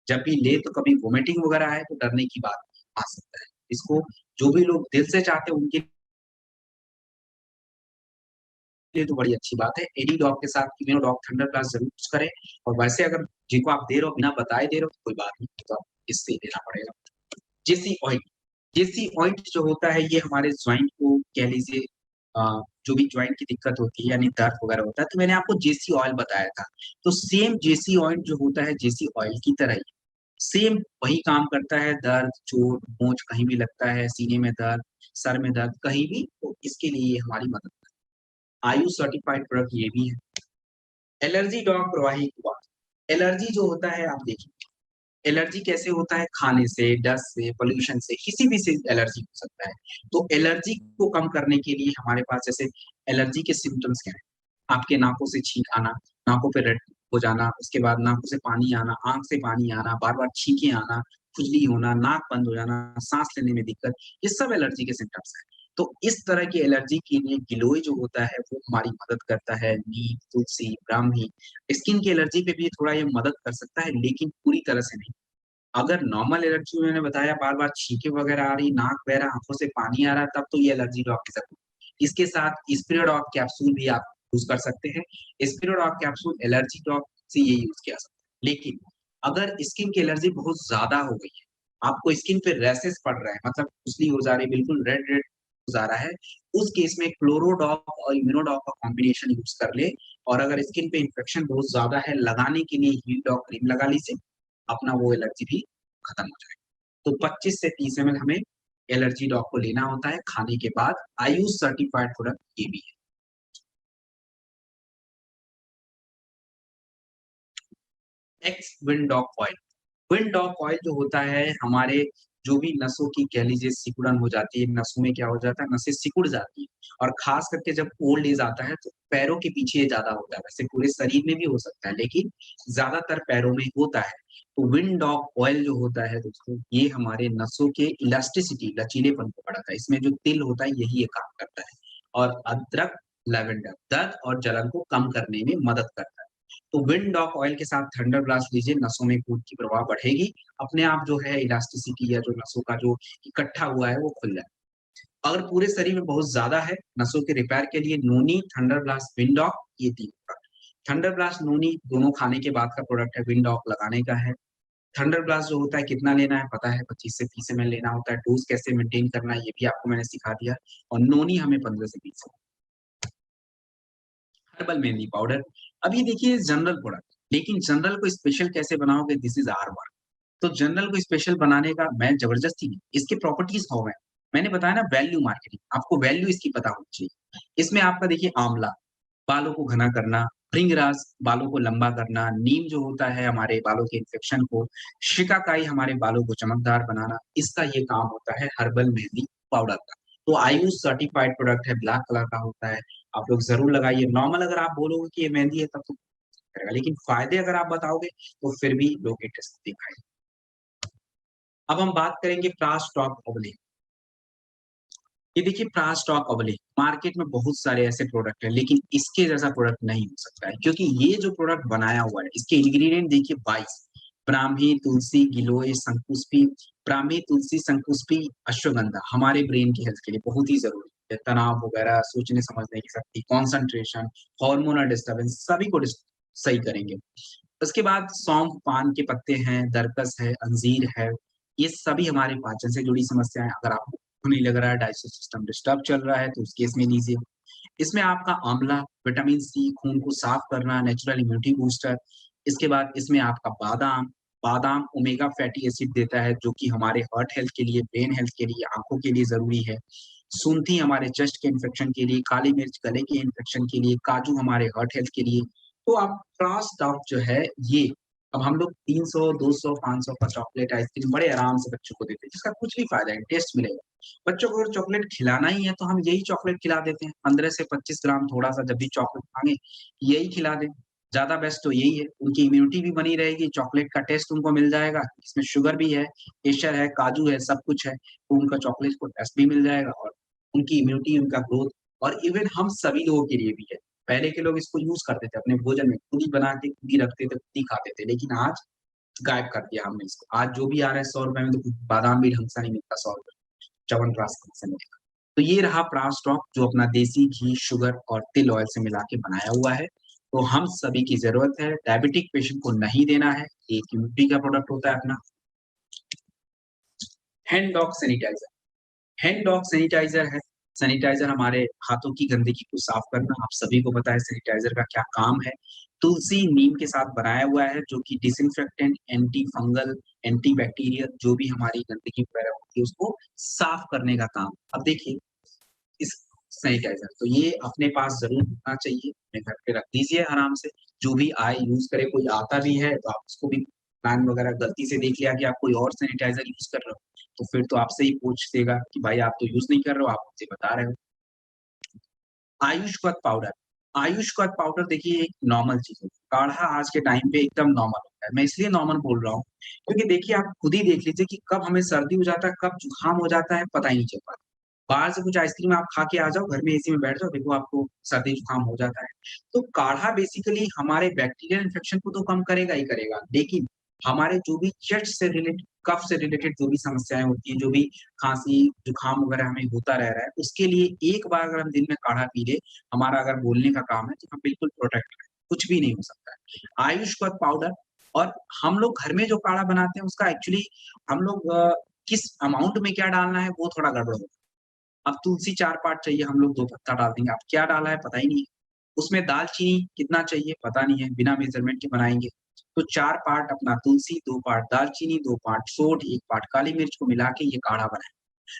जब भी ले तो कभी वोमिटिंग वगैरह आए तो डरने की बात नहीं आ सकता है। इसको जो भी लोग दिल से चाहते हैं उनके लिए तो बड़ी अच्छी बात है। एडीडॉक के साथ इम्यूनोडॉक थंडर प्लस जरूर यूज करें। और वैसे अगर जिनको आप दे रहे हो बिना बताए दे रहे हो तो कोई बात नहीं, तो आप इससे लेना पड़ेगा। जेसी ऑइंट, जेसी ऑइंट जो होता है ये हमारे ज्वाइंट को कह लीजिए, जो भी ज्वाइंट की दिक्कत होती है यानी दर्द वगैरह होता है, तो मैंने आपको जेसी ऑयल बताया था। तो सेम जेसी ऑइंट जो होता है जेसी ऑयल की तरह ही सेम वही काम करता है। दर्द, चोट, मोच कहीं भी लगता है, सीने में दर्द, सर में दर्द, कहीं भी, तो इसके लिए ये हमारी मदद करता है। आयुष सर्टिफाइड प्रोडक्ट ये भी है। एलर्जी डॉग प्रवाही हुआ, एलर्जी जो होता है आप देखिए, एलर्जी कैसे होता है? खाने से, डस्ट से, पोल्यूशन से, किसी भी से एलर्जी हो सकता है। तो एलर्जी को कम करने के लिए हमारे पास जैसे एलर्जी के सिम्पटम्स क्या हैं? आपके नाकों से छींक आना, नाकों पे रेड हो जाना, उसके बाद नाकों से पानी आना, आँख से पानी आना, बार-बार छींकें आना, खुजली होना, नाक बंद हो जाना, साँस लेने में दिक्कत, ये सब एलर्जी के सिम्पटम्स हैं। तो इस तरह की एलर्जी के लिए गिलोय जो होता है वो हमारी मदद करता है। नीम, तुलसी, ब्राह्मी, स्किन की एलर्जी पे भी थोड़ा ये मदद कर सकता है लेकिन पूरी तरह से नहीं। अगर नॉर्मल एलर्जी मैंने बताया बार-बार छींकें वगैरह आ रही, नाक बह रहा, आँखों से पानी आ रहा, तब तो ये एलर्जी ड्रॉप की ज़रूरत है। इसके साथ स्पिरिडॉक कैप्सूल भी आप यूज़ कर सकते हैं। स्पिरिडॉक कैप्सूल एलर्जी ड्रॉप से ये यूज़ किया सकता है। लेकिन अगर स्किन की एलर्जी बहुत ज़्यादा हो गई है, आपको स्किन पे रैशेज़ पड़ रहे हैं, मतलब खुजली हो जा रही है, बिल्कुल रेड रेड हो जा रहा है, उस केस में क्लोरोडॉक और इम्यूनोडॉक का कॉम्बिनेशन यूज़ कर लें। और अगर स्किन पे इन्फेक्शन बहुत ज़्यादा है, लगाने के लिए हीट डॉक क्रीम लगा लीजिए, अपना वो एलर्जी भी खत्म हो जाएगा। तो 25 से 30 ml हमें एलर्जी डॉग को लेना होता है खाने के बाद। आयुष सर्टिफाइड प्रोडक्ट ये भी है। X Windock oil. Windock oil जो होता है हमारे जो भी नसों की कह लीजिए सिकुड़न हो जाती है, नसों में क्या हो जाता है, नसें सिकुड़ जाती है और खास करके जब ओल्ड एज आता है तो पैरों के पीछे ये ज़्यादा होता है। वैसे पूरे शरीर में भी हो सकता है लेकिन ज़्यादातर पैरों में होता है। तो विंडॉक ऑयल जो होता है दोस्तों, ये हमारे नसों के इलास्टिसिटी लचीलेपन को बढ़ाता है। इसमें जो तिल होता है यही ये काम करता है और अदरक, लैवेंडर दर्द और जलन को कम करने में मदद करता है। तो विंडॉक ऑयल के साथ थंडर ब्लास्ट लीजिए, नसों में खून की प्रवाह बढ़ेगी, अपने आप जो है इलास्टिसिटी या जो नसों का जो इकट्ठा हुआ है वो खुल जाए। अगर पूरे शरीर में बहुत ज़्यादा है, नसों के रिपेयर के लिए नोनी, थंडर ब्लास्ट, विंडॉक ये 3 प्रोडक्ट। थंडर ब्लास्ट, नोनी दोनों खाने के बाद का प्रोडक्ट है, विंडॉक लगाने का है। थंडर ब्लास्ट जो होता है कितना लेना है पता है, 25 से 30 एमएल लेना होता है, डोज़ कैसे मेंटेन करना है ये भी आपको मैंने सिखा दिया और नोनी हमें 15 से 20 हर्बल मेहंदी पाउडर। अब ये देखिए जनरल प्रोडक्ट, लेकिन जनरल को स्पेशल कैसे बनाओगे दिस इज़ आवर वर्क। तो जनरल को स्पेशल बनाने का मैं ज़बरदस्ती नहीं, इसके प्रॉपर्टीज़ how है। मैंने बताया ना वैल्यू मार्केटिंग, आपको वैल्यू इसकी पता होनी चाहिए। इसमें आपका देखिए आंवला, बालों को घना करना, भृंगराज बालों को लंबा करना, नीम जो होता है हमारे बालों के इन्फेक्शन को, शिकाकाई हमारे बालों को चमकदार बनाना, इसका ये काम होता है हर्बल मेहंदी पाउडर का। तो आयुष सर्टिफाइड प्रोडक्ट है, ब्लैक कलर का होता है, आप लोग ज़रूर लगाइए। नॉर्मल अगर आप बोलोगे कि ये मेहंदी है तब तो करेगा, लेकिन फ़ायदे अगर आप बताओगे तो फिर भी लोग इंटरेस्ट दिखाएँगे। अब हम बात करेंगे प्रास स्टॉक ओवले। ये देखिए प्रास स्टॉक ओवले, मार्केट में बहुत सारे ऐसे प्रोडक्ट हैं, लेकिन इसके जैसा प्रोडक्ट नहीं हो सकता है, क्योंकि ये जो प्रोडक्ट बनाया हुआ है, इसके इंग्रीडिएंट देखिए 22 ब्राह्मी, तुलसी, गिलोय, शंकुस्पी, ब्राह्मी, तुलसी, शंकुस्पी, अश्वगंधा हमारे ब्रेन की हेल्थ के लिए बहुत ही ज़रूरी है। तनाव वगैरह, सोचने-समझने की शक्ति, कंसंट्रेशन, हार्मोनल डिस्टर्बेंस सभी को सही करेंगे। उसके बाद सौंफ, पान के पत्ते हैं, दरकस है, अंजीर है, ये सभी हमारे पाचन से जुड़ी समस्याएँ अगर आपको भूख नहीं लग रहा है, डाइजेस्टिव सिस्टम डिस्टर्ब चल रहा है, तो उस केस में लीजिए। इसमें आपका आंवला, विटामिन सी, खून को साफ करना, नेचुरल इम्यूनिटी बूस्टर। इसके बाद इसमें आपका बादाम, बादाम ओमेगा फैटी एसिड देता है, जो कि हमारे हार्ट हेल्थ के लिए, ब्रेन हेल्थ के लिए, आँखों के लिए ज़रूरी है। सूंठी हमारे चेस्ट के इन्फेक्शन के लिए, काली मिर्च गले के इन्फेक्शन के लिए, काजू हमारे हार्ट हेल्थ के लिए। तो आप ट्रांस डार्क जो है ये अब हम लोग 300, 200, 500 का चॉकलेट आइसक्रीम बड़े आराम से बच्चों को देते हैं, जिसका कुछ भी फ़ायदा है, टेस्ट मिलेगा। बच्चों को अगर चॉकलेट खिलाना ही है तो हम यही चॉकलेट खिला देते हैं, 15 से 25 ग्राम थोड़ा-सा जब भी चॉकलेट माँगे, यही खिला दें। ज़्यादा बेस्ट तो यही है, उनकी इम्यूनिटी भी बनी रहेगी, चॉकलेट का टेस्ट उनको मिल जाएगा, इसमें शुगर भी है, केसर है, काजू है, सब कुछ है, तो उनका चॉकलेट को टेस्ट भी मिल जाएगा और उनकी इम्यूनिटी, उनका ग्रोथ और इवन हम सभी लोगों के लिए भी है। पहले के लोग इसको यूज़ करते थे अपने भोजन में, खुद ही बना के खुद ही रखते थे, खुद ही खाते थे, लेकिन आज गायब कर दिया हमने इसको। आज जो भी आ रहा है ₹100 में तो बादाम भी ढंग से नहीं मिलता ₹100 च्यवनप्राश कहाँ से मिलेगा। तो ये रहा प्रास स्टॉक जो अपना देसी घी, शुगर और तिल ऑयल से मिला के बनाया हुआ है। तो हम सभी की ज़रूरत है, डायबिटिक पेशेंट को नहीं देना है, एक यूपी का प्रोडक्ट होता है अपना। हैंड डॉग सैनिटाइज़र। हैंड डॉग सैनिटाइज़र है। सैनिटाइज़र हमारे हाथों की गंदगी को साफ करना, आप सभी को पता है सैनिटाइज़र का क्या काम है। तुलसी, नीम के साथ बनाया हुआ है जो कि disinfectant, anti fungal, anti bacterial जो भी हमारी गंदगी वगैरह होती है उसको साफ करने का काम। अब देखिए इस सैनिटाइज़र तो ये अपने पास ज़रूर होना चाहिए, अपने घर पे रख दीजिए आराम से। जो भी आए यूज़ करे, कोई आता भी है तो आप उसको भी प्लान वगैरह गलती से देख लिया कि आप कोई और सैनिटाइज़र यूज़ कर रहे हो, तो फिर तो आपसे ही पूछ देगा कि भाई आप तो यूज़ नहीं कर रहे हो, आप मुझे बता रहे हो। आयुष्वत पाउडर, आयुष्वत पाउडर देखिए एक नॉर्मल चीज़ है। काढ़ा आज के टाइम पे एकदम नॉर्मल होता है। मैं इसलिए नॉर्मल बोल रहा हूँ, क्योंकि देखिए आप खुद ही देख लीजिए कि कब हमें सर्दी हो जाता है, कब जुकाम हो जाता है, पता ही नहीं चल पाता। बाहर से कुछ आइसक्रीम आप खा के आ जाओ, घर में एसी में बैठ जाओ, देखो आपको सर्दी-जुकाम हो जाता है। तो काढ़ा बेसिकली हमारे बैक्टीरियल इन्फेक्शन को तो कम करेगा ही करेगा, लेकिन हमारे जो भी चेस्ट से रिलेटेड, कफ से रिलेटेड जो भी समस्याएँ होती हैं, जो भी खाँसी, जुकाम वगैरह हमें होता रह रहा है, उसके लिए एक बार अगर हम दिन में काढ़ा पी लें, हमारा अगर बोलने का काम है, तो हम बिल्कुल प्रोटेक्ट हैं, कुछ भी नहीं हो सकता है। आयुष्वत पाउडर और हम लोग घर में जो काढ़ा बनाते हैं, उसका एक्चुअली हम लोग किस अमाउंट में क्या डालना है, वो थोड़ा गड़बड़ होता है। अब तुलसी 4 पार्ट चाहिए, हम लोग 2 पत्ता डाल देंगे। अब क्या डाला है पता ही नहीं है। उसमें दालचीनी कितना चाहिए पता नहीं है, बिना मेज़रमेंट के बनाएँगे। तो 4 पार्ट अपना तुलसी, 2 पार्ट दालचीनी, 2 पार्ट सोंठ, 1 पार्ट काली मिर्च को मिला के ये काढ़ा बनाएँ।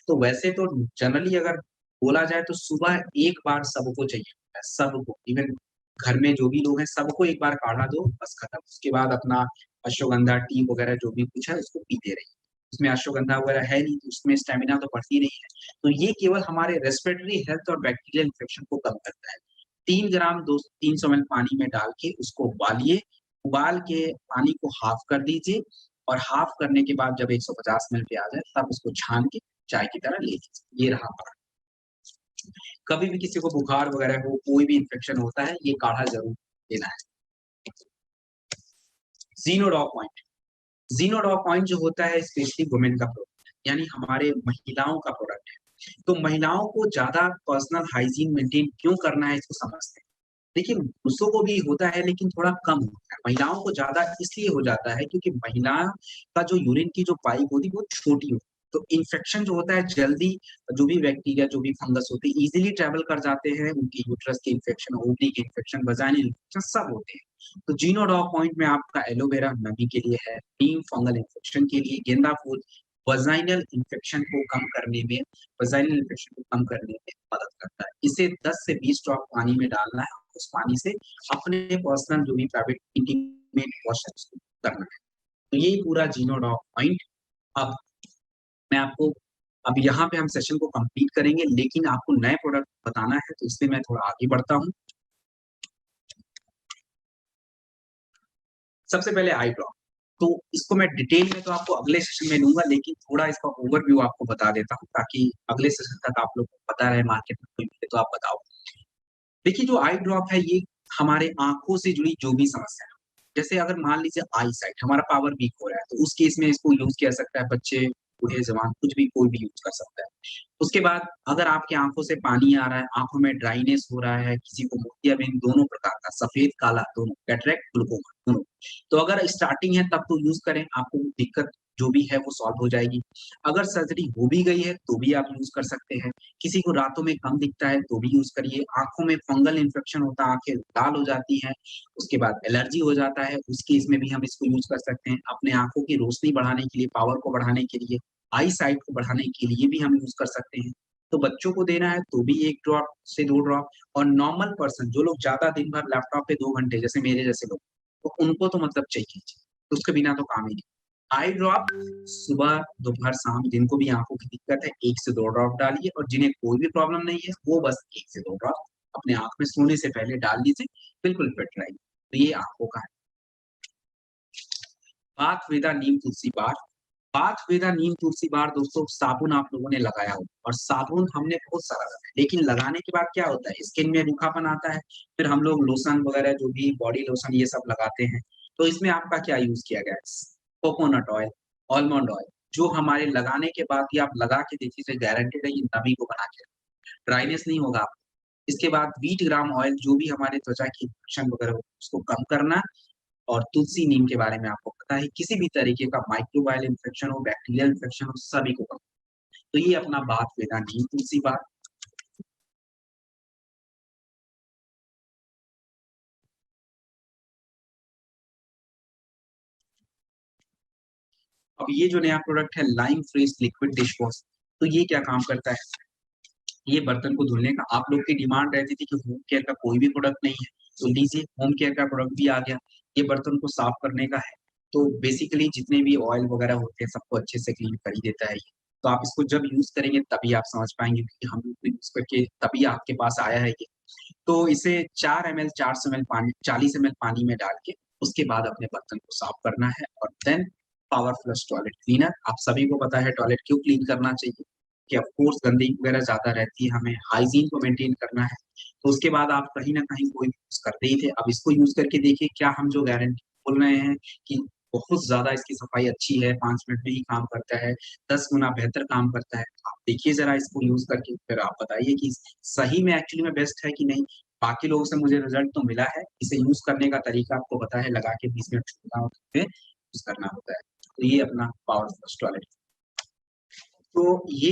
तो वैसे तो जनरली अगर बोला जाए तो सुबह एक बार सबको चाहिए होता है, सबको। इवन घर में जो भी लोग हैं सबको एक बार काढ़ा दो, बस खत्म। उसके बाद अपना अश्वगंधा टी वगैरह जो भी कुछ है उसको पीते रहिए। उसमें अश्वगंधा वगैरह है नहीं, तो उसमें स्टेमिना तो बढ़ती नहीं है। तो ये केवल हमारे रेस्पिरेटरी हेल्थ और बैक्टीरियल इन्फेक्शन को कम करता है। 3 ग्राम 300 ml पानी में डाल के उसको उबालिए, उबाल के पानी को हाफ कर दीजिए और हाफ करने के बाद जब 150 ml पे आ जाए तब उसको छान के चाय की तरह ले लीजिए। ये रहा काढ़ा। कभी भी किसी को बुखार वगैरह हो, कोई भी इन्फेक्शन होता है, ये काढ़ा ज़रूर लेना है। ज़ीनोडॉग पॉइंट। ज़ीनोडॉग पॉइंट जो होता है स्पेशली वुमेन का प्रोडक्ट है, यानी हमारे महिलाओं का प्रोडक्ट है। तो महिलाओं को ज़्यादा पर्सनल हाइजीन मेंटेन क्यों करना है इसको समझते हैं। देखिए, पुरुषों को भी होता है लेकिन थोड़ा कम होता है। महिलाओं को ज़्यादा इसलिए हो जाता है क्योंकि महिला का जो यूरिन की जो पाइप होती है वो छोटी होती है। तो इन्फेक्शन जो होता है जल्दी जो भी बैक्टीरिया, जो भी फंगस होते हैं ईज़िली ट्रैवल कर जाते हैं, उनकी यूट्रस के इन्फेक्शन, ओवरी के इन्फेक्शन, वजाइनल इन्फेक्शन सब होते हैं। तो ज़ीनोडॉग पॉइंट में आपका एलोवेरा नमी के लिए है, नीम फंगल इन्फेक्शन के लिए, गेंदा फूल वजाइनल इन्फेक्शन को कम करने में वजाइनल इन्फेक्शन को कम करने में मदद करता है। इसे 10 से 20 ड्रॉप पानी में डालना है, उस पानी से अपने पर्सनल जो भी प्राइवेट इंटीमेट वॉश है उसको करना है। तो यही पूरा ज़ीनोडॉग पॉइंट। अब मैं आपको अब यहाँ पे हम सेशन को कंप्लीट करेंगे, लेकिन आपको नए प्रोडक्ट बताना है, तो इसलिए मैं थोड़ा आगे बढ़ता हूँ। सबसे पहले आई ड्रॉप, तो इसको मैं डिटेल में तो आपको अगले सेशन में लूँगा, लेकिन थोड़ा इसका ओवरव्यू आपको बता देता हूँ, ताकि अगले सेशन तक आप लोग को पता रहे मार्केट में कोई मिले तो आप बताओ। देखिए, जो आई ड्रॉप है ये हमारे आँखों से जुड़ी जो भी समस्या है, जैसे अगर मान लीजिए आई साइट हमारा पावर वीक हो रहा है, तो उस केस में इसको यूज़ किया जा सकता है, बच्चे, बूढ़े, जवान कुछ भी कोई भी यूज़ कर सकता है। उसके बाद अगर आपकी आँखों से पानी आ रहा है, आँखों में ड्राइनेस हो रहा है, किसी को मोतियाबिंद दोनों प्रकार का, सफेद, काला दोनों, कैटरेक्ट, ग्लूकोमा दोनों। तो अगर स्टार्टिंग है तब तो यूज़ करें, आपको दिक्कत जो भी है वो सॉल्व हो जाएगी। अगर सर्जरी हो भी गई है तो भी आप यूज़ कर सकते हैं। किसी को रातों में कम दिखता है तो भी यूज़ करिए। आँखों में फंगल इन्फेक्शन होता है, आँखें लाल हो जाती हैं, उसके बाद एलर्जी हो जाता है, उस केस में भी हम इसको यूज़ कर सकते हैं। अपने आँखों की रोशनी बढ़ाने के लिए, पावर को बढ़ाने के लिए, आई साइट को बढ़ाने के लिए भी हम यूज़ कर सकते हैं। तो बच्चों को देना है तो भी 1 ड्रॉप से 2 ड्रॉप, और नॉर्मल पर्सन जो लोग ज़्यादा दिन भर लैपटॉप पे 2 घंटे जैसे मेरे जैसे लोग, तो उनको तो मतलब चाहिए ही चाहिए। उसके बिना तो काम ही नहीं। आई ड्रॉप सुबह, दोपहर, शाम जिनको भी आँखों की दिक्कत है 1 से 2 ड्रॉप डालिए, और जिन्हें कोई भी प्रॉब्लम नहीं है वो बस 1 से 2 ड्रॉप अपने आँख में सोने से पहले डाल लीजिए, बिल्कुल फिट रहेगी। तो ये आँखों का है। बाथ वेदा नीम तुलसी बार। बाथ वेदा नीम तुलसी बार दोस्तों, साबुन आप लोगों ने लगाया होगा, और साबुन हमने बहुत सारा लगाया, लेकिन लगाने के बाद क्या होता है स्किन में रूखापन आता है, फिर हम लोग लोशन वगैरह जो भी बॉडी लोशन ये सब लगाते हैं। तो इसमें आपका क्या यूज़ किया गया है? कोकोनट ऑयल, आलमंड ऑयल, जो हमारे लगाने के बाद ही आप लगा के देखिए, गारंटीड है ये नमी को बना के रखेगा, ड्राइनेस नहीं होगा आपको। इसके बाद व्हीट ग्राम ऑयल जो भी हमारे त्वचा की इन्फेक्शन वगैरह हो उसको कम करना, और तुलसी नीम के बारे में आपको पता है, किसी भी तरीके का माइक्रोबायल इन्फेक्शन हो, बैक्टीरियल इन्फेक्शन हो, सभी को कम। तो ये अपना बात वेदा नीम तुलसी बात। अब ये जो नया प्रोडक्ट है lime fresh liquid dish wash, तो ये क्या काम करता है? ये बर्तन को धुलने का आप लोग की डिमांड रहती थी कि होम केयर का कोई भी प्रोडक्ट नहीं है, तो लीजिए होम केयर का प्रोडक्ट भी आ गया। ये बर्तन को साफ करने का है, तो बेसिकली जितने भी ऑयल वगैरह होते हैं सबको अच्छे से क्लीन कर ही देता है ये। तो आप इसको जब यूज़ करेंगे तभी आप समझ पाएँगे, क्योंकि हम लोग यूज़ करके तभी आपके पास आया है ये। तो इसे 4 एमएल 400 एमएल पानी 40 एमएल पानी में डाल के उसके बाद अपने बर्तन को साफ करना है, और then power flush toilet cleaner. आप सभी को पता है टॉयलेट क्यों क्लीन करना चाहिए, कि ऑफ कोर्स गंदगी वगैरह ज़्यादा रहती है, हमें हाइजीन को मेंटेन करना है। तो उसके बाद आप कहीं न कहीं कोई यूज़ करते ही थे, अब इसको यूज़ करके देखिए क्या हम जो गारंटी बोल रहे हैं कि बहुत ज़्यादा इसकी सफाई अच्छी है, 5 मिनट में ही काम करता है, 10 गुना बेहतर काम करता है। आप देखिए ज़रा इसको यूज़ करके, फिर आप बताइए कि सही में एक्चुअली में बेस्ट है कि नहीं। बाकी लोगों से मुझे रिज़ल्ट तो मिला है, इसे यूज़ करने का तरीका आपको पता है, लगा के 20 मिनट छोड़ना होता है, फिर यूज़ करना होता है। तो ये अपना पावर फर्स्ट टॉयलेट। तो ये